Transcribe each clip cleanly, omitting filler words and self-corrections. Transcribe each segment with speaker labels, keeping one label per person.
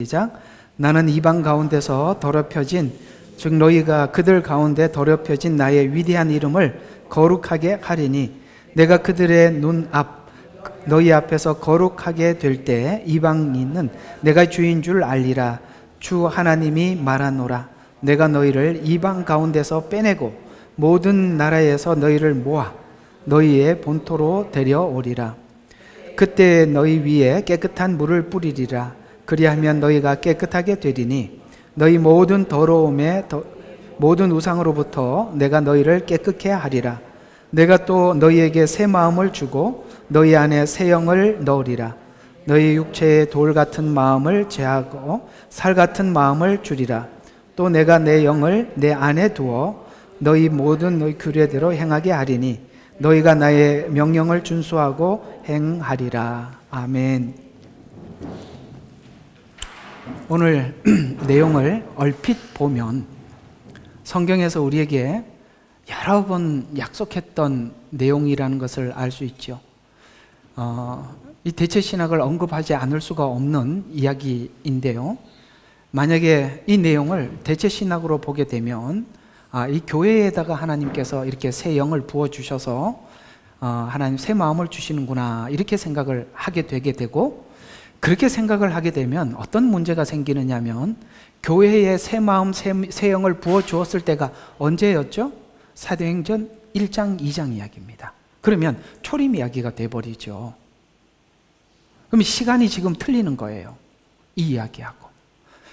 Speaker 1: 시작. 나는 이방 가운데서 더럽혀진 즉 너희가 그들 가운데 더럽혀진 나의 위대한 이름을 거룩하게 하리니 내가 그들의 눈앞 너희 앞에서 거룩하게 될 때 이방인은 내가 주인 줄 알리라. 주 하나님이 말하노라. 내가 너희를 이방 가운데서 빼내고 모든 나라에서 너희를 모아 너희의 본토로 데려오리라. 그때 너희 위에 깨끗한 물을 뿌리리라. 그리하면 너희가 깨끗하게 되리니 너희 모든 더러움에 모든 우상으로부터 내가 너희를 깨끗게 하리라. 내가 또 너희에게 새 마음을 주고 너희 안에 새 영을 넣으리라. 너희 육체에 돌 같은 마음을 제하고 살 같은 마음을 주리라. 또 내가 내 영을 내 안에 두어 너희 모든 너희 규례대로 행하게 하리니 너희가 나의 명령을 준수하고 행하리라. 아멘. 오늘 내용을 얼핏 보면 성경에서 우리에게 여러 번 약속했던 내용이라는 것을 알 수 있죠. 이 대체신학을 언급하지 않을 수가 없는 이야기인데요. 만약에 이 내용을 대체신학으로 보게 되면 이 교회에다가 하나님께서 이렇게 새 영을 부어주셔서 하나님 새 마음을 주시는구나 이렇게 생각을 하게 되게 되고, 그렇게 생각을 하게 되면 어떤 문제가 생기느냐 하면 교회에 새 마음, 새 영을 부어주었을 때가 언제였죠? 사도행전 1장, 2장 이야기입니다. 그러면 초림 이야기가 돼버리죠. 그럼 시간이 지금 틀리는 거예요. 이 이야기하고.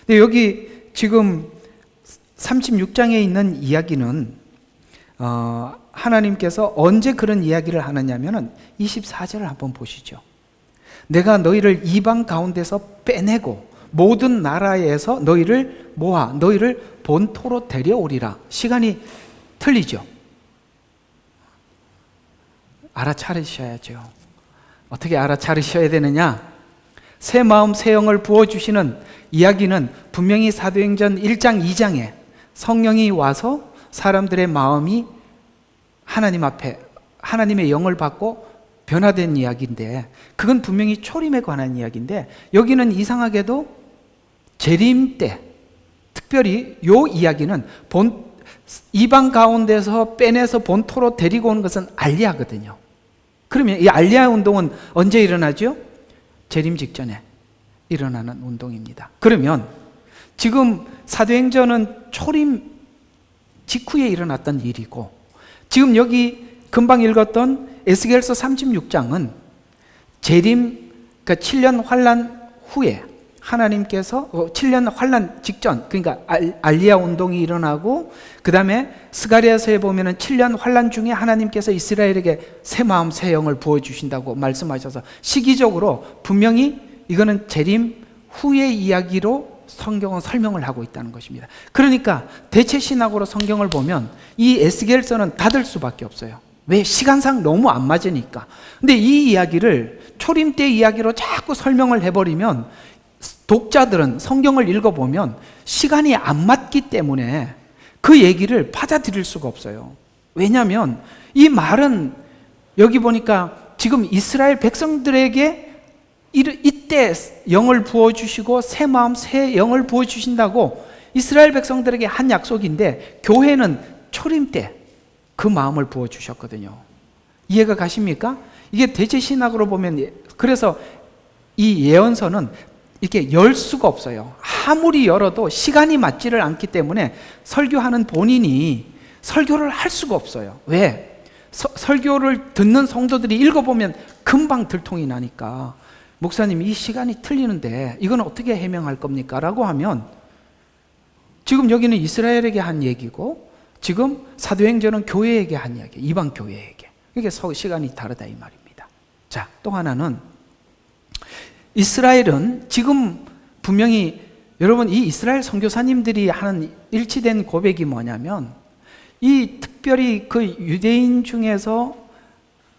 Speaker 1: 근데 여기 지금 36장에 있는 이야기는 하나님께서 언제 그런 이야기를 하느냐면 24절을 한번 보시죠. 내가 너희를 이방 가운데서 빼내고 모든 나라에서 너희를 모아 너희를 본토로 데려오리라. 시간이 틀리죠. 알아차리셔야죠. 어떻게 알아차리셔야 되느냐? 새 마음 새 영을 부어주시는 이야기는 분명히 사도행전 1장 2장에 성령이 와서 사람들의 마음이 하나님 앞에 하나님의 영을 받고 변화된 이야기인데, 그건 분명히 초림에 관한 이야기인데, 여기는 이상하게도 재림 때, 특별히 요 이야기는 이방 가운데서 빼내서 본토로 데리고 오는 것은 알리야거든요. 그러면 이 알리야 운동은 언제 일어나죠? 재림 직전에 일어나는 운동입니다. 그러면 지금 사도행전은 초림 직후에 일어났던 일이고, 지금 여기 금방 읽었던 에스겔서 36장은 재림, 그러니까 7년 환란 후에 하나님께서 7년 환란 직전, 그러니까 알리야 운동이 일어나고 그 다음에 스가랴서에 보면은 7년 환란 중에 하나님께서 이스라엘에게 새 마음 새 영을 부어주신다고 말씀하셔서 시기적으로 분명히 이거는 재림 후의 이야기로 성경은 설명을 하고 있다는 것입니다. 그러니까 대체신학으로 성경을 보면 이 에스겔서는 닫을 수밖에 없어요. 왜? 시간상 너무 안 맞으니까. 근데 이 이야기를 초림 때 이야기로 자꾸 설명을 해버리면 독자들은 성경을 읽어보면 시간이 안 맞기 때문에 그 얘기를 받아들일 수가 없어요. 왜냐하면 이 말은 여기 보니까 지금 이스라엘 백성들에게 이때 영을 부어주시고 새 마음 새 영을 부어주신다고 이스라엘 백성들에게 한 약속인데, 교회는 초림 때 그 마음을 부어주셨거든요. 이해가 가십니까? 이게 대체신학으로 보면, 그래서 이 예언서는 이렇게 열 수가 없어요. 아무리 열어도 시간이 맞지를 않기 때문에 설교하는 본인이 설교를 할 수가 없어요. 왜? 설교를 듣는 성도들이 읽어보면 금방 들통이 나니까, 목사님 이 시간이 틀리는데 이건 어떻게 해명할 겁니까? 라고 하면, 지금 여기는 이스라엘에게 한 얘기고 지금 사도행전은 교회에게 한 이야기, 이방 교회에게. 이게 시간이 다르다 이 말입니다. 자, 또 하나는 이스라엘은 지금 분명히 여러분 이 이스라엘 선교사님들이 하는 일치된 고백이 뭐냐면, 이 특별히 그 유대인 중에서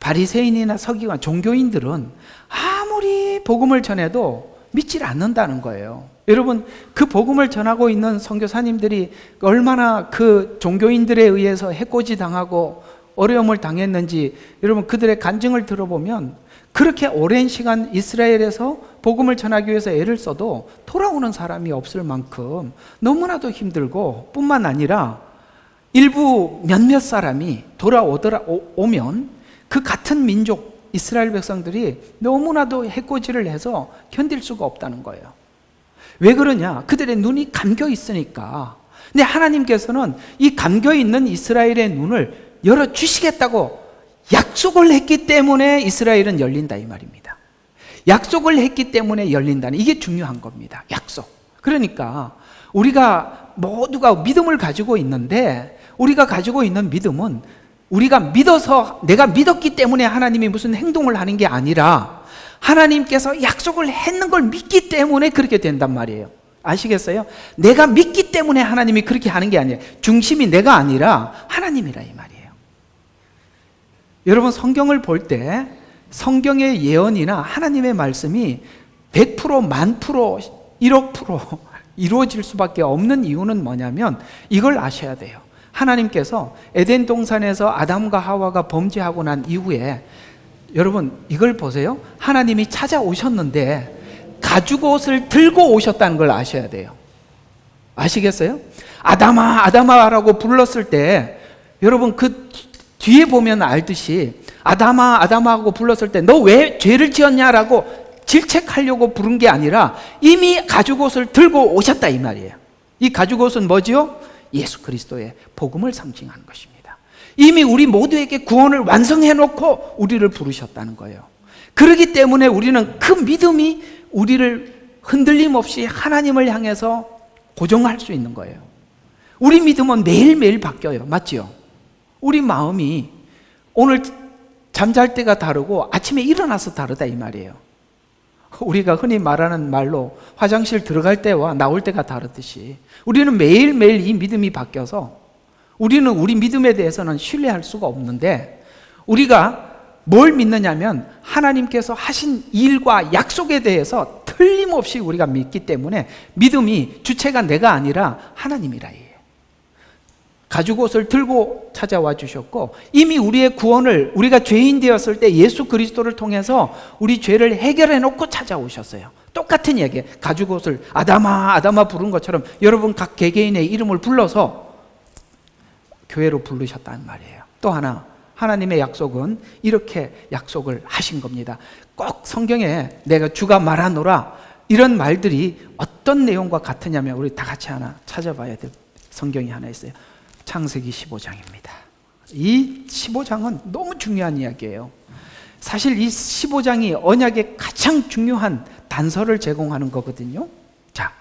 Speaker 1: 바리새인이나 서기관, 종교인들은 아무리 복음을 전해도 믿질 않는다는 거예요. 여러분 그 복음을 전하고 있는 선교사님들이 얼마나 그 종교인들에 의해서 해코지 당하고 어려움을 당했는지 여러분 그들의 간증을 들어보면 그렇게 오랜 시간 이스라엘에서 복음을 전하기 위해서 애를 써도 돌아오는 사람이 없을 만큼 너무나도 힘들고, 뿐만 아니라 일부 몇몇 사람이 오면 그 같은 민족 이스라엘 백성들이 너무나도 해코지를 해서 견딜 수가 없다는 거예요. 왜 그러냐? 그들의 눈이 감겨 있으니까. 근데 하나님께서는 이 감겨 있는 이스라엘의 눈을 열어주시겠다고 약속을 했기 때문에 이스라엘은 열린다, 이 말입니다. 약속을 했기 때문에 열린다는, 이게 중요한 겁니다. 약속. 그러니까 우리가 모두가 믿음을 가지고 있는데, 우리가 가지고 있는 믿음은 우리가 믿어서, 내가 믿었기 때문에 하나님이 무슨 행동을 하는 게 아니라 하나님께서 약속을 했는 걸 믿기 때문에 그렇게 된단 말이에요. 아시겠어요? 내가 믿기 때문에 하나님이 그렇게 하는 게 아니에요. 중심이 내가 아니라 하나님이라, 이 말이에요. 여러분, 성경을 볼 때 성경의 예언이나 하나님의 말씀이 100%, 1000%, 1억% 이루어질 수밖에 없는 이유는 뭐냐면 이걸 아셔야 돼요. 하나님께서 에덴 동산에서 아담과 하와가 범죄하고 난 이후에, 여러분 이걸 보세요. 하나님이 찾아오셨는데 가죽옷을 들고 오셨다는 걸 아셔야 돼요. 아시겠어요? 아담아, 아담아라고 불렀을 때, 여러분 그 뒤에 보면 알듯이 아담아, 아담아 하고 불렀을 때 너 왜 죄를 지었냐라고 질책하려고 부른 게 아니라 이미 가죽옷을 들고 오셨다, 이 말이에요. 이 가죽옷은 뭐지요? 예수 그리스도의 복음을 상징하는 것입니다. 이미 우리 모두에게 구원을 완성해 놓고 우리를 부르셨다는 거예요. 그렇기 때문에 우리는 그 믿음이 우리를 흔들림 없이 하나님을 향해서 고정할 수 있는 거예요. 우리 믿음은 매일매일 바뀌어요. 맞지요? 우리 마음이 오늘 잠잘 때가 다르고 아침에 일어나서 다르다, 이 말이에요. 우리가 흔히 말하는 말로 화장실 들어갈 때와 나올 때가 다르듯이 우리는 매일매일 이 믿음이 바뀌어서 우리는 우리 믿음에 대해서는 신뢰할 수가 없는데, 우리가 뭘 믿느냐면 하나님께서 하신 일과 약속에 대해서 틀림없이 우리가 믿기 때문에 믿음이 주체가 내가 아니라 하나님이라. 가죽옷을 들고 찾아와 주셨고, 이미 우리의 구원을, 우리가 죄인 되었을 때 예수 그리스도를 통해서 우리 죄를 해결해 놓고 찾아오셨어요. 똑같은 이야기예요. 가죽옷을 아담아, 아담아 부른 것처럼 여러분 각 개개인의 이름을 불러서 교회로 부르셨다는 말이에요. 또 하나, 하나님의 약속은 이렇게 약속을 하신 겁니다. 꼭 성경에 내가 주가 말하노라 이런 말들이 어떤 내용과 같으냐면, 우리 다 같이 하나 찾아봐야 될 성경이 하나 있어요. 창세기 15장입니다. 이 15장은 너무 중요한 이야기예요. 사실 이 15장이 언약의 가장 중요한 단서를 제공하는 거거든요. 자,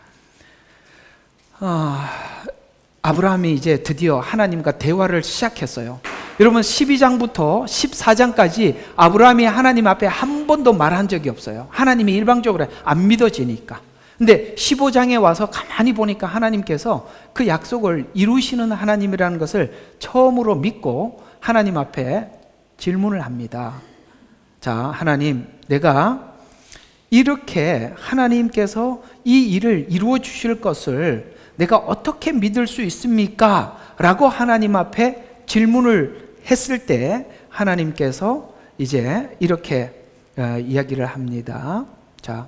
Speaker 1: 아브라함이 이제 드디어 하나님과 대화를 시작했어요. 여러분 12장부터 14장까지 아브라함이 하나님 앞에 한 번도 말한 적이 없어요. 하나님이 일방적으로 안 믿어지니까. 근데 15장에 와서 가만히 보니까 하나님께서 그 약속을 이루시는 하나님이라는 것을 처음으로 믿고 하나님 앞에 질문을 합니다. 자, 하나님, 내가 이렇게 하나님께서 이 일을 이루어 주실 것을 내가 어떻게 믿을 수 있습니까? 라고 하나님 앞에 질문을 했을 때 하나님께서 이제 이렇게 이야기를 합니다. 자,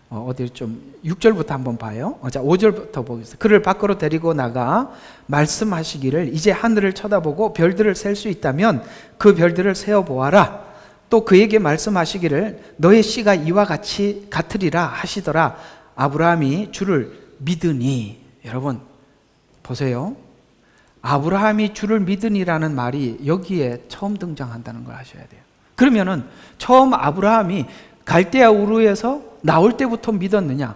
Speaker 1: 어디 좀 6절부터 한번 봐요. 자, 5절부터 보겠습니다. 그를 밖으로 데리고 나가 말씀하시기를, 이제 하늘을 쳐다보고 별들을 셀 수 있다면 그 별들을 세어 보아라. 또 그에게 말씀하시기를 너의 씨가 이와 같이 같으리라 하시더라. 아브라함이 주를 믿으니, 여러분 보세요. 아브라함이 주를 믿으니라는 말이 여기에 처음 등장한다는 걸 아셔야 돼요. 그러면은 처음 아브라함이 갈대아 우르에서 나올 때부터 믿었느냐?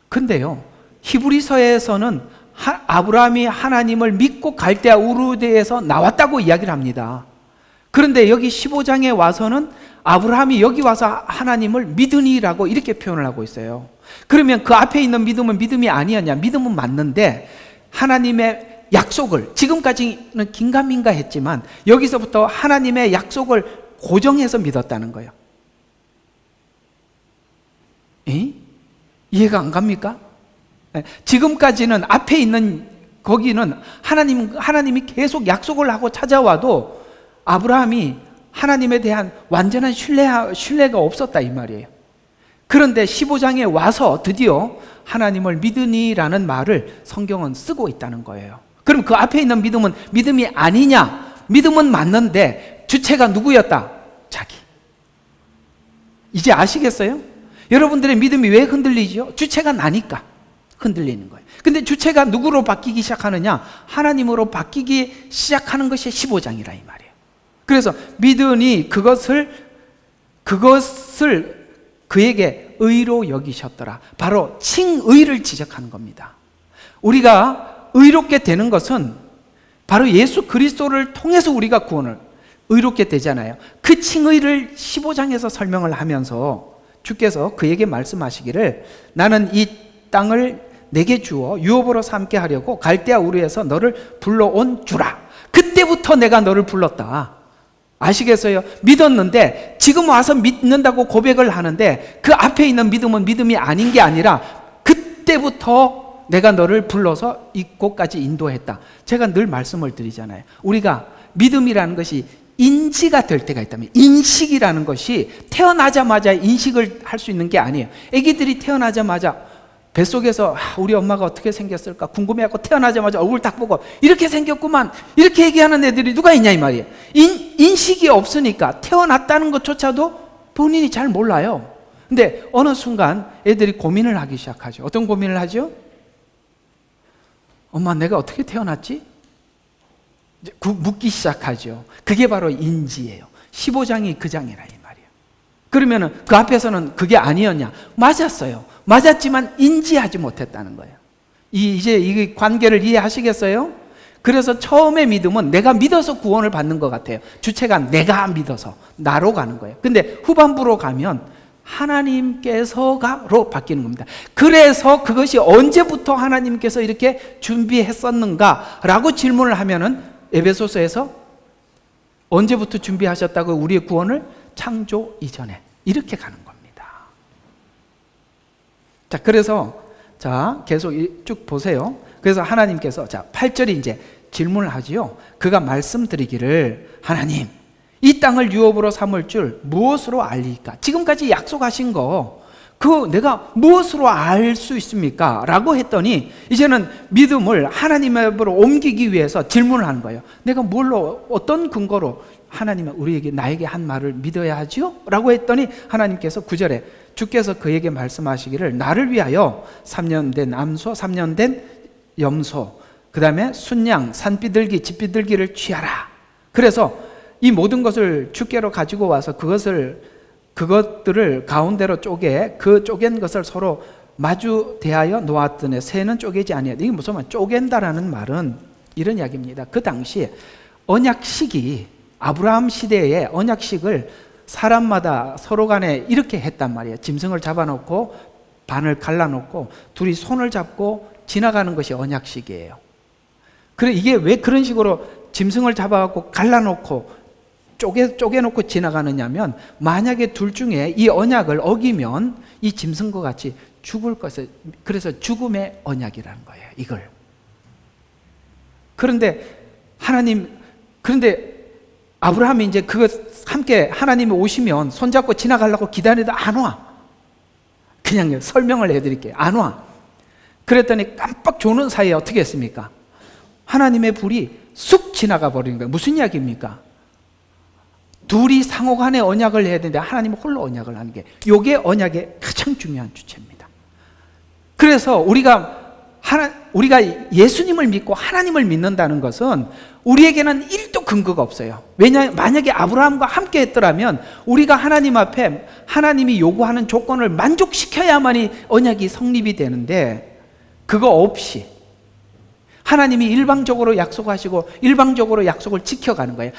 Speaker 1: 근데요, 히브리서에서는 아브라함이 하나님을 믿고 갈대아 우르에서 나왔다고 이야기를 합니다. 그런데 여기 15장에 와서는 아브라함이 여기 와서 하나님을 믿으니라고 이렇게 표현을 하고 있어요. 그러면 그 앞에 있는 믿음은 믿음이 아니었냐? 믿음은 맞는데 하나님의 약속을, 지금까지는 긴가민가 했지만 여기서부터 하나님의 약속을 고정해서 믿었다는 거예요. 이해가 안 갑니까? 지금까지는 앞에 있는 거기는 하나님이 계속 약속을 하고 찾아와도 아브라함이 하나님에 대한 완전한 신뢰가 없었다 이 말이에요. 그런데 15장에 와서 드디어 하나님을 믿으니라는 말을 성경은 쓰고 있다는 거예요. 그럼 그 앞에 있는 믿음은 믿음이 아니냐? 믿음은 맞는데 주체가 누구였다? 자기. 이제 아시겠어요? 여러분들의 믿음이 왜 흔들리죠? 주체가 나니까 흔들리는 거예요. 근데 주체가 누구로 바뀌기 시작하느냐? 하나님으로 바뀌기 시작하는 것이 15장이라 이 말이에요. 그래서 믿으니 그것을 그에게 의로 여기셨더라. 바로 칭의를 지적하는 겁니다. 우리가 의롭게 되는 것은 바로 예수 그리스도를 통해서 우리가 구원을 의롭게 되잖아요. 그 칭의를 15장에서 설명을 하면서 주께서 그에게 말씀하시기를 나는 이 땅을 내게 주어 유업으로 삼게 하려고 갈대아 우르에서 너를 불러온 주라. 그때부터 내가 너를 불렀다. 아시겠어요? 믿었는데 지금 와서 믿는다고 고백을 하는데 그 앞에 있는 믿음은 믿음이 아닌 게 아니라 그때부터 내가 너를 불러서 이곳까지 인도했다. 제가 늘 말씀을 드리잖아요. 우리가 믿음이라는 것이 인지가 될 때가 있다면, 인식이라는 것이 태어나자마자 인식을 할 수 있는 게 아니에요. 아기들이 태어나자마자 뱃속에서 우리 엄마가 어떻게 생겼을까 궁금해하고 태어나자마자 얼굴 딱 보고 이렇게 생겼구만 이렇게 얘기하는 애들이 누가 있냐 이 말이에요. 인식이 없으니까 태어났다는 것조차도 본인이 잘 몰라요. 근데 어느 순간 애들이 고민을 하기 시작하죠. 어떤 고민을 하죠? 엄마 내가 어떻게 태어났지? 묻기 시작하죠. 그게 바로 인지예요. 15장이 그 장이라 이 말이에요. 그러면은 그 앞에서는 그게 아니었냐? 맞았어요. 맞았지만 인지하지 못했다는 거예요. 이제 이 관계를 이해하시겠어요? 그래서 처음에 믿음은 내가 믿어서 구원을 받는 것 같아요. 주체가 내가 믿어서 나로 가는 거예요. 근데 후반부로 가면 하나님께서가로 바뀌는 겁니다. 그래서 그것이 언제부터 하나님께서 이렇게 준비했었는가라고 질문을 하면은 에베소서에서 언제부터 준비하셨다고 우리의 구원을? 창조 이전에. 이렇게 가는 겁니다. 자, 그래서 계속 쭉 보세요. 그래서 하나님께서 8절이 이제 질문을 하지요. 그가 말씀드리기를 하나님 이 땅을 유업으로 삼을 줄 무엇으로 알리까? 지금까지 약속하신 거 내가 무엇으로 알 수 있습니까? 라고 했더니 이제는 믿음을 하나님의 앞으로 옮기기 위해서 질문을 하는 거예요. 내가 뭘로 어떤 근거로 하나님은 우리에게 나에게 한 말을 믿어야 하지요? 라고 했더니 하나님께서 9절에 주께서 그에게 말씀하시기를 나를 위하여 3년 된 암소 3년 된 염소 그 다음에 순양 산비둘기 집비둘기를 취하라. 그래서 이 모든 것을 주께로 가지고 와서 그것들을 가운데로 쪼개 그 쪼갠 것을 서로 마주 대하여 놓았더니 새는 쪼개지 아니하다. 이게 무슨 말? 쪼갠다라는 말은 이런 이야기입니다. 그 당시에 언약식이 아브라함 시대의 언약식을 사람마다 서로 간에 이렇게 했단 말이에요. 짐승을 잡아놓고 반을 갈라놓고 둘이 손을 잡고 지나가는 것이 언약식이에요. 그래 이게 왜 그런 식으로 짐승을 잡아갖고 갈라놓고 쪼개놓고 지나가느냐면 만약에 둘 중에 이 언약을 어기면 이 짐승과 같이 죽을 것을, 그래서 죽음의 언약이라는 거예요. 이걸. 그런데 아브라함이 이제 그거 함께 하나님이 오시면 손잡고 지나가려고 기다리다 안 와. 그냥 설명을 해드릴게요. 안 와. 그랬더니 깜빡 조는 사이에 어떻게 했습니까? 하나님의 불이 쑥 지나가 버리는 거예요. 무슨 이야기입니까? 둘이 상호간에 언약을 해야 되는데 하나님은 홀로 언약을 하는 게 이게 언약의 가장 중요한 주체입니다. 그래서 우리가 예수님을 믿고 하나님을 믿는다는 것은 우리에게는 1도 근거가 없어요. 왜냐하면 만약에 아브라함과 함께 했더라면 우리가 하나님 앞에 하나님이 요구하는 조건을 만족시켜야만이 언약이 성립이 되는데 그거 없이 하나님이 일방적으로 약속하시고 일방적으로 약속을 지켜가는 거예요.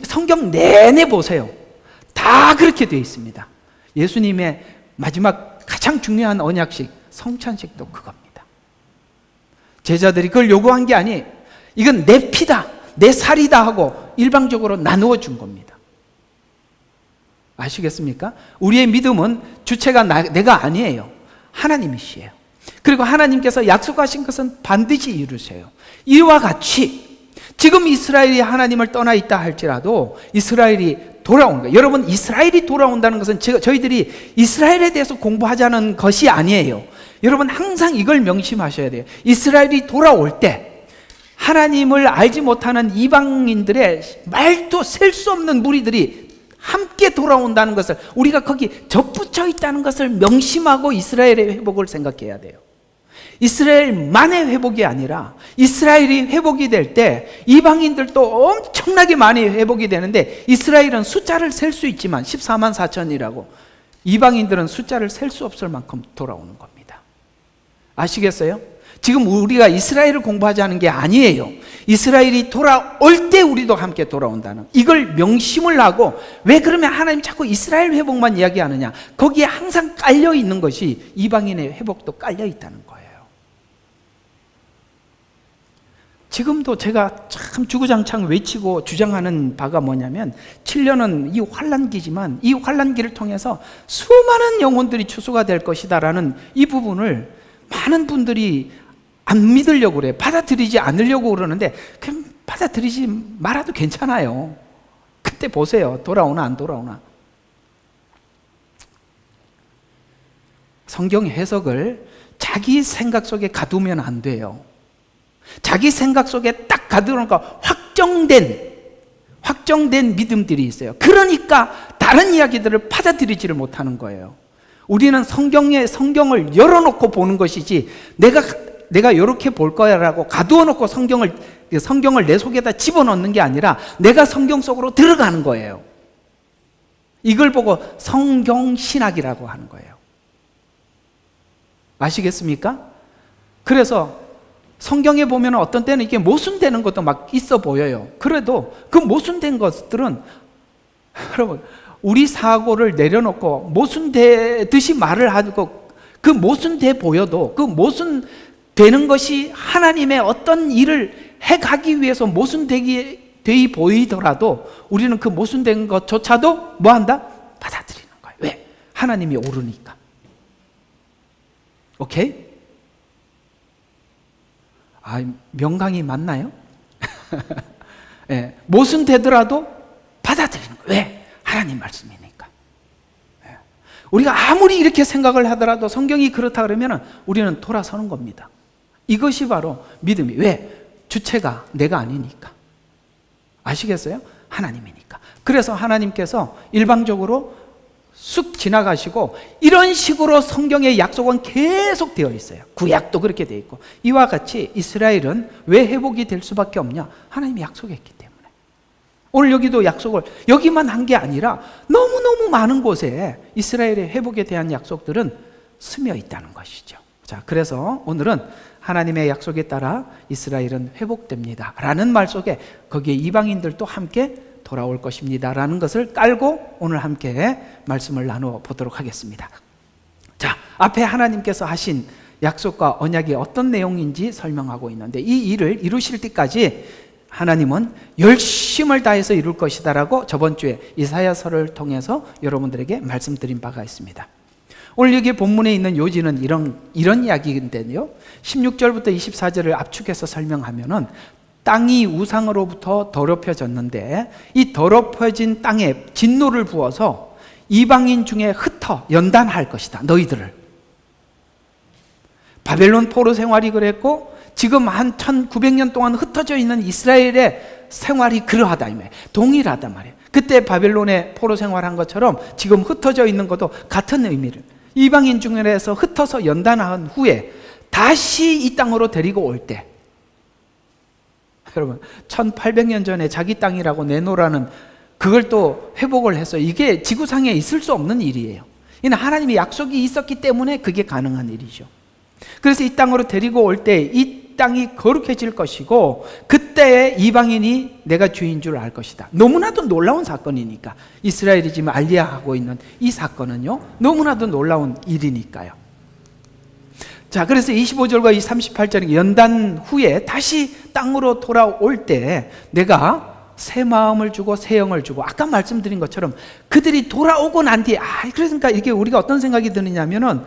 Speaker 1: 성경 내내 보세요. 다 그렇게 되어 있습니다. 예수님의 마지막 가장 중요한 언약식 성찬식도 그겁니다. 제자들이 그걸 요구한 게 아니에요. 이건 내 피다, 내 살이다 하고 일방적으로 나누어 준 겁니다. 아시겠습니까? 우리의 믿음은 주체가 내가 아니에요. 하나님이시에요. 그리고 하나님께서 약속하신 것은 반드시 이루세요. 이와 같이 지금 이스라엘이 하나님을 떠나 있다 할지라도 이스라엘이 돌아온 거예요. 여러분, 이스라엘이 돌아온다는 것은 저희들이 이스라엘에 대해서 공부하자는 것이 아니에요. 여러분, 항상 이걸 명심하셔야 돼요. 이스라엘이 돌아올 때 하나님을 알지 못하는 이방인들의 말도 셀 수 없는 무리들이 함께 돌아온다는 것을, 우리가 거기 접붙여 있다는 것을 명심하고 이스라엘의 회복을 생각해야 돼요. 이스라엘만의 회복이 아니라 이스라엘이 회복이 될 때 이방인들도 엄청나게 많이 회복이 되는데, 이스라엘은 숫자를 셀 수 있지만 14만 4천이라고 이방인들은 숫자를 셀 수 없을 만큼 돌아오는 겁니다. 아시겠어요? 지금 우리가 이스라엘을 공부하자는 게 아니에요. 이스라엘이 돌아올 때 우리도 함께 돌아온다는, 이걸 명심을 하고, 왜 그러면 하나님 자꾸 이스라엘 회복만 이야기하느냐? 거기에 항상 깔려 있는 것이 이방인의 회복도 깔려 있다는 거예요. 지금도 제가 참 주구장창 외치고 주장하는 바가 뭐냐면, 7년은 이 환란기지만 이 환란기를 통해서 수많은 영혼들이 추수가 될 것이다라는 이 부분을 많은 분들이 안 믿으려고 그래요. 받아들이지 않으려고 그러는데, 그럼 받아들이지 말아도 괜찮아요. 그때 보세요. 돌아오나 안 돌아오나. 성경 해석을 자기 생각 속에 가두면 안 돼요. 자기 생각 속에 딱 가두니까 확정된 믿음들이 있어요. 그러니까 다른 이야기들을 받아들이지를 못하는 거예요. 우리는 성경을 열어놓고 보는 것이지, 내가 이렇게 볼 거야라고 가두어 놓고 성경을 내 속에다 집어넣는 게 아니라 내가 성경 속으로 들어가는 거예요. 이걸 보고 성경신학이라고 하는 거예요. 아시겠습니까? 그래서 성경에 보면 어떤 때는 이게 모순되는 것도 막 있어 보여요. 그래도 그 모순된 것들은, 여러분, 우리 사고를 내려놓고 모순되듯이 말을 하고, 그 모순돼 보여도 그 모순되는 것이 하나님의 어떤 일을 해가기 위해서 모순되이 보이더라도 우리는 그 모순된 것조차도 뭐한다? 받아들이는 거예요. 왜? 하나님이 오르니까. 오케이? 명강이 맞나요? 네, 모순되더라도 받아들이는 거예요. 왜? 하나님 말씀이니까. 네. 우리가 아무리 이렇게 생각을 하더라도 성경이 그렇다 그러면 우리는 돌아서는 겁니다. 이것이 바로 믿음이. 왜? 주체가 내가 아니니까. 아시겠어요? 하나님이니까. 그래서 하나님께서 일방적으로 쑥 지나가시고, 이런 식으로 성경의 약속은 계속 되어 있어요. 구약도 그렇게 되어 있고. 이와 같이 이스라엘은 왜 회복이 될 수밖에 없냐? 하나님이 약속했기 때문에. 오늘 여기도 약속을 여기만 한 게 아니라 너무너무 많은 곳에 이스라엘의 회복에 대한 약속들은 스며 있다는 것이죠. 자, 그래서 오늘은 하나님의 약속에 따라 이스라엘은 회복됩니다 라는 말 속에 거기에 이방인들도 함께 돌아올 것입니다 라는 것을 깔고 오늘 함께 말씀을 나누어 보도록 하겠습니다. 자, 앞에 하나님께서 하신 약속과 언약이 어떤 내용인지 설명하고 있는데, 이 일을 이루실 때까지 하나님은 열심을 다해서 이룰 것이다 라고 저번 주에 이사야서를 통해서 여러분들에게 말씀드린 바가 있습니다. 오늘 여기 본문에 있는 요지는 이런 이야기인데요, 16절부터 24절을 압축해서 설명하면은, 땅이 우상으로부터 더럽혀졌는데 이 더럽혀진 땅에 진노를 부어서 이방인 중에 흩어 연단할 것이다, 너희들을. 바벨론 포로 생활이 그랬고, 지금 한 1900년 동안 흩어져 있는 이스라엘의 생활이 그러하다, 동일하단 말이에요. 그때 바벨론의 포로 생활한 것처럼 지금 흩어져 있는 것도 같은 의미를, 이방인 중에서 흩어서 연단한 후에 다시 이 땅으로 데리고 올 때, 여러분 1800년 전에 자기 땅이라고 내놓으라는 그걸 또 회복을 해서, 이게 지구상에 있을 수 없는 일이에요. 이는 하나님의 약속이 있었기 때문에 그게 가능한 일이죠. 그래서 이 땅으로 데리고 올 때 이 땅이 거룩해질 것이고, 그때의 이방인이 내가 주인 줄 알 것이다. 너무나도 놀라운 사건이니까. 이스라엘이 지금 알리야하고 있는 이 사건은요, 너무나도 놀라운 일이니까요. 자, 그래서 25절과 이 38절은 연단 후에 다시 땅으로 돌아올 때 내가 새 마음을 주고 새 영을 주고, 아까 말씀드린 것처럼 그들이 돌아오고 난 뒤에, 그러니까 이게 우리가 어떤 생각이 드느냐면은,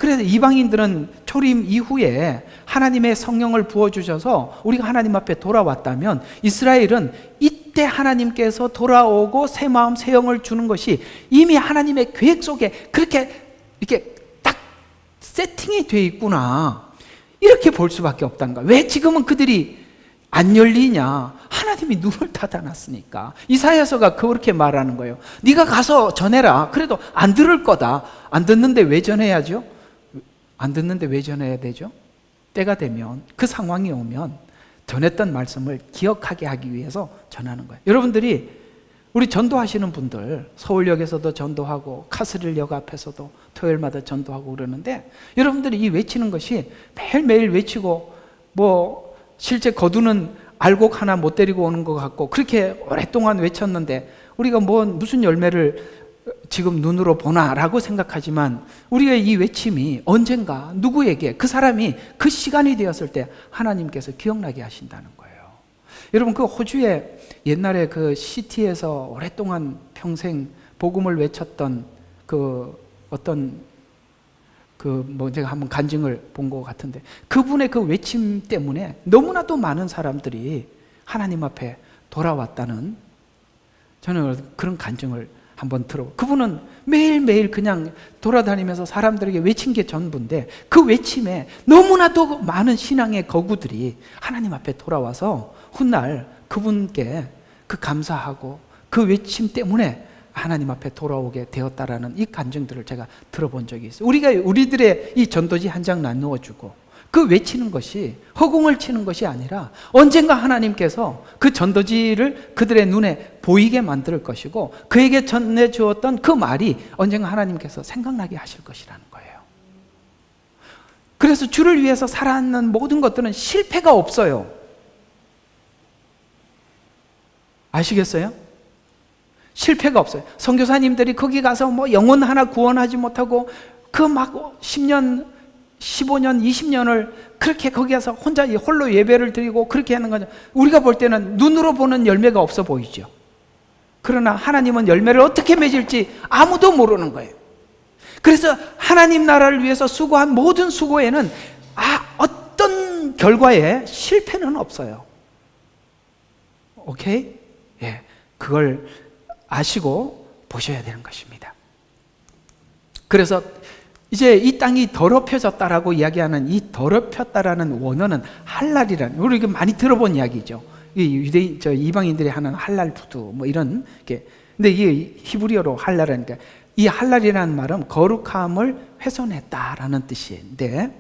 Speaker 1: 그래서 이방인들은 초림 이후에 하나님의 성령을 부어주셔서 우리가 하나님 앞에 돌아왔다면, 이스라엘은 이 이때 하나님께서 돌아오고 새 마음 새 영을 주는 것이 이미 하나님의 계획 속에 그렇게 이렇게 딱 세팅이 돼 있구나, 이렇게 볼 수밖에 없다는 거야. 왜 지금은 그들이 안 열리냐? 하나님이 눈을 닫아놨으니까. 이사야서가 그렇게 말하는 거예요. 네가 가서 전해라. 그래도 안 들을 거다. 안 듣는데 왜 전해야죠? 안 듣는데 왜 전해야 되죠? 때가 되면, 그 상황이 오면 전했던 말씀을 기억하게 하기 위해서 전하는 거예요. 여러분들이, 우리 전도하시는 분들, 서울역에서도 전도하고 카스릴역 앞에서도 토요일마다 전도하고 그러는데, 여러분들이 이 외치는 것이 매일매일 외치고, 뭐 실제 거두는 알곡 하나 못 데리고 오는 것 같고 그렇게 오랫동안 외쳤는데 우리가 무슨 열매를 지금 눈으로 보나라고 생각하지만, 우리의 이 외침이 언젠가 누구에게, 그 사람이 그 시간이 되었을 때 하나님께서 기억나게 하신다는 거예요. 여러분, 그 호주의 옛날에 그 시티에서 오랫동안 평생 복음을 외쳤던 그 어떤 제가 한번 간증을 본 것 같은데, 그분의 그 외침 때문에 너무나도 많은 사람들이 하나님 앞에 돌아왔다는, 저는 그런 간증을 한번 그분은 매일매일 그냥 돌아다니면서 사람들에게 외친 게 전부인데, 그 외침에 너무나도 많은 신앙의 거구들이 하나님 앞에 돌아와서 훗날 그분께 그 감사하고 그 외침 때문에 하나님 앞에 돌아오게 되었다라는 이 간증들을 제가 들어본 적이 있어요. 우리들의 이 전도지 한 장 나누어주고 그 외치는 것이 허공을 치는 것이 아니라 언젠가 하나님께서 그 전도지를 그들의 눈에 보이게 만들 것이고, 그에게 전해주었던 그 말이 언젠가 하나님께서 생각나게 하실 것이라는 거예요. 그래서 주를 위해서 살아가는 모든 것들은 실패가 없어요. 아시겠어요? 실패가 없어요. 선교사님들이 거기 가서 영혼 하나 구원하지 못하고 그 막 10년, 15년, 20년을 그렇게 거기 가서 혼자 홀로 예배를 드리고 그렇게 하는 거죠. 우리가 볼 때는 눈으로 보는 열매가 없어 보이죠. 그러나 하나님은 열매를 어떻게 맺을지 아무도 모르는 거예요. 그래서 하나님 나라를 위해서 수고한 모든 수고에는 어떤 결과에 실패는 없어요. 오케이? 예, 그걸 아시고 보셔야 되는 것입니다. 그래서 이제 이 땅이 더럽혀졌다라고 이야기하는 이 더럽혔다라는 원어는 할랄이라는, 우리 많이 들어본 이야기죠. 이방인들이 하는 할랄 푸드 이런 게. 근데 이게 히브리어로 할랄이니까, 이 할랄이라는 말은 거룩함을 훼손했다라는 뜻인데,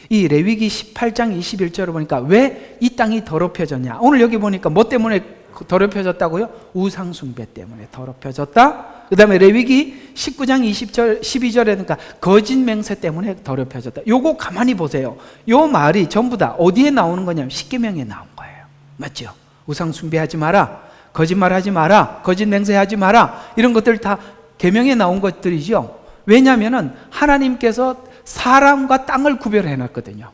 Speaker 1: 이 레위기 18장 21절을 보니까 왜 이 땅이 더럽혀졌냐? 오늘 여기 보니까 뭐 때문에 더럽혀졌다고요? 우상숭배 때문에 더럽혀졌다. 그 다음에 레위기 19장 20절, 12절에 그러니까 거짓 맹세 때문에 더럽혀졌다. 요거 가만히 보세요. 요 말이 전부 다 어디에 나오는 거냐면 십계명에 나온 거예요. 맞죠? 우상숭배하지 마라, 거짓말하지 마라, 거짓 맹세하지 마라, 이런 것들 다 계명에 나온 것들이죠. 왜냐하면은 하나님께서 사람과 땅을 구별해 놨거든요.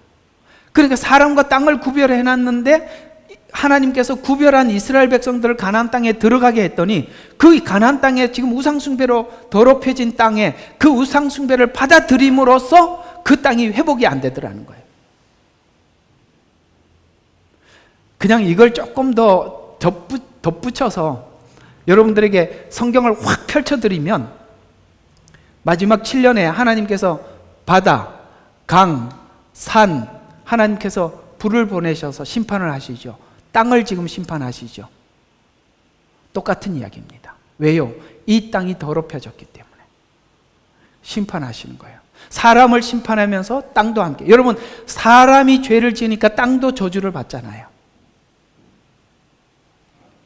Speaker 1: 그러니까 사람과 땅을 구별해 놨는데, 하나님께서 구별한 이스라엘 백성들을 가나안 땅에 들어가게 했더니, 그 가나안 땅에 지금 우상숭배로 더럽혀진 땅에 그 우상숭배를 받아들임으로써 그 땅이 회복이 안 되더라는 거예요. 그냥 이걸 조금 더 덧붙여서 여러분들에게 성경을 확 펼쳐드리면, 마지막 7년에 하나님께서 바다, 강, 산, 하나님께서 불을 보내셔서 심판을 하시죠. 땅을 지금 심판하시죠. 똑같은 이야기입니다. 왜요? 이 땅이 더럽혀졌기 때문에 심판하시는 거예요. 사람을 심판하면서 땅도 함께. 여러분, 사람이 죄를 지으니까 땅도 저주를 받잖아요.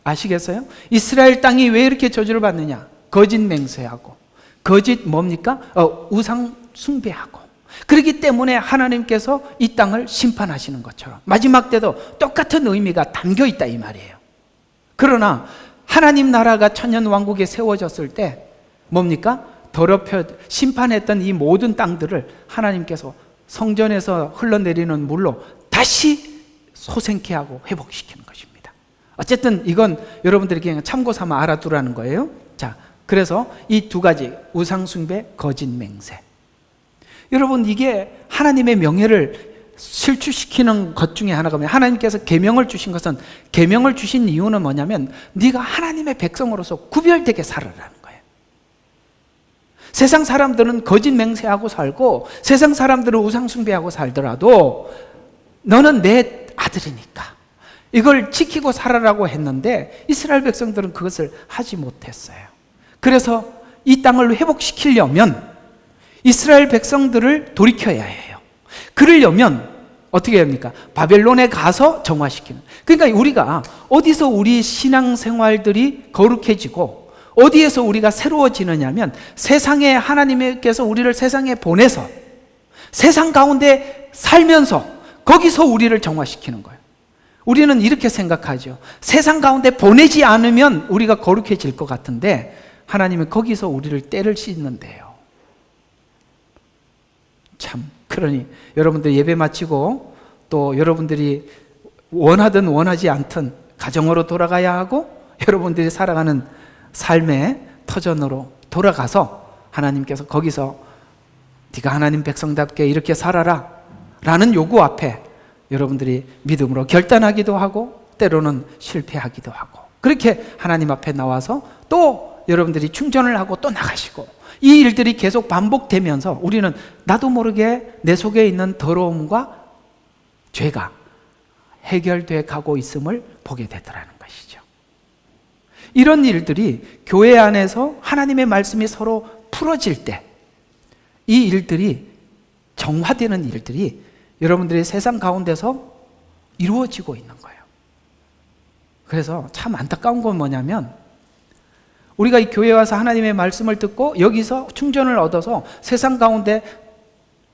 Speaker 1: 아시겠어요? 이스라엘 땅이 왜 이렇게 저주를 받느냐? 거짓 맹세하고, 거짓 뭡니까? 우상 숭배하고. 그렇기 때문에 하나님께서 이 땅을 심판하시는 것처럼 마지막 때도 똑같은 의미가 담겨 있다 이 말이에요. 그러나 하나님 나라가 천년 왕국에 세워졌을 때 뭡니까? 더럽혀 심판했던 이 모든 땅들을 하나님께서 성전에서 흘러내리는 물로 다시 소생케 하고 회복시키는 것입니다. 어쨌든 이건 여러분들이 그냥 참고 삼아 알아두라는 거예요. 자, 그래서 이 두 가지, 우상숭배, 거짓 맹세. 여러분, 이게 하나님의 명예를 실추시키는 것 중에 하나가 뭐냐면, 하나님께서 계명을 주신 것은, 계명을 주신 이유는 뭐냐면 네가 하나님의 백성으로서 구별되게 살아라는 거예요. 세상 사람들은 거짓 맹세하고 살고 세상 사람들은 우상 숭배하고 살더라도 너는 내 아들이니까 이걸 지키고 살아라고 했는데 이스라엘 백성들은 그것을 하지 못했어요. 그래서 이 땅을 회복시키려면 이스라엘 백성들을 돌이켜야 해요. 그러려면 어떻게 합니까? 바벨론에 가서 정화시키는. 그러니까 우리가 어디서 우리 신앙생활들이 거룩해지고 어디에서 우리가 새로워지느냐면, 세상에 하나님께서 우리를 세상에 보내서 세상 가운데 살면서 거기서 우리를 정화시키는 거예요. 우리는 이렇게 생각하죠. 세상 가운데 보내지 않으면 우리가 거룩해질 것 같은데 하나님은 거기서 우리를 때를 씻는데요. 참, 그러니 여러분들 예배 마치고 또 여러분들이 원하든 원하지 않든 가정으로 돌아가야 하고 여러분들이 살아가는 삶의 터전으로 돌아가서 하나님께서 거기서 네가 하나님 백성답게 이렇게 살아라 라는 요구 앞에 여러분들이 믿음으로 결단하기도 하고 때로는 실패하기도 하고, 그렇게 하나님 앞에 나와서 또 여러분들이 충전을 하고 또 나가시고, 이 일들이 계속 반복되면서 우리는 나도 모르게 내 속에 있는 더러움과 죄가 해결돼 가고 있음을 보게 되더라는 것이죠. 이런 일들이 교회 안에서 하나님의 말씀이 서로 풀어질 때 이 일들이, 정화되는 일들이 여러분들이 세상 가운데서 이루어지고 있는 거예요. 그래서 참 안타까운 건 뭐냐면, 우리가 이 교회에 와서 하나님의 말씀을 듣고 여기서 충전을 얻어서 세상 가운데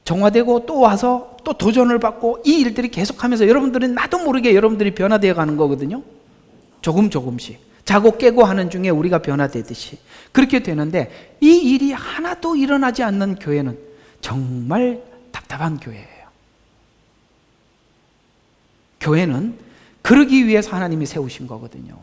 Speaker 1: 정화되고 또 와서 또 도전을 받고 이 일들이 계속하면서 여러분들은 나도 모르게 여러분들이 변화되어 가는 거거든요. 조금씩 자고 깨고 하는 중에 우리가 변화되듯이 그렇게 되는데, 이 일이 하나도 일어나지 않는 교회는 정말 답답한 교회예요. 교회는 그러기 위해서 하나님이 세우신 거거든요.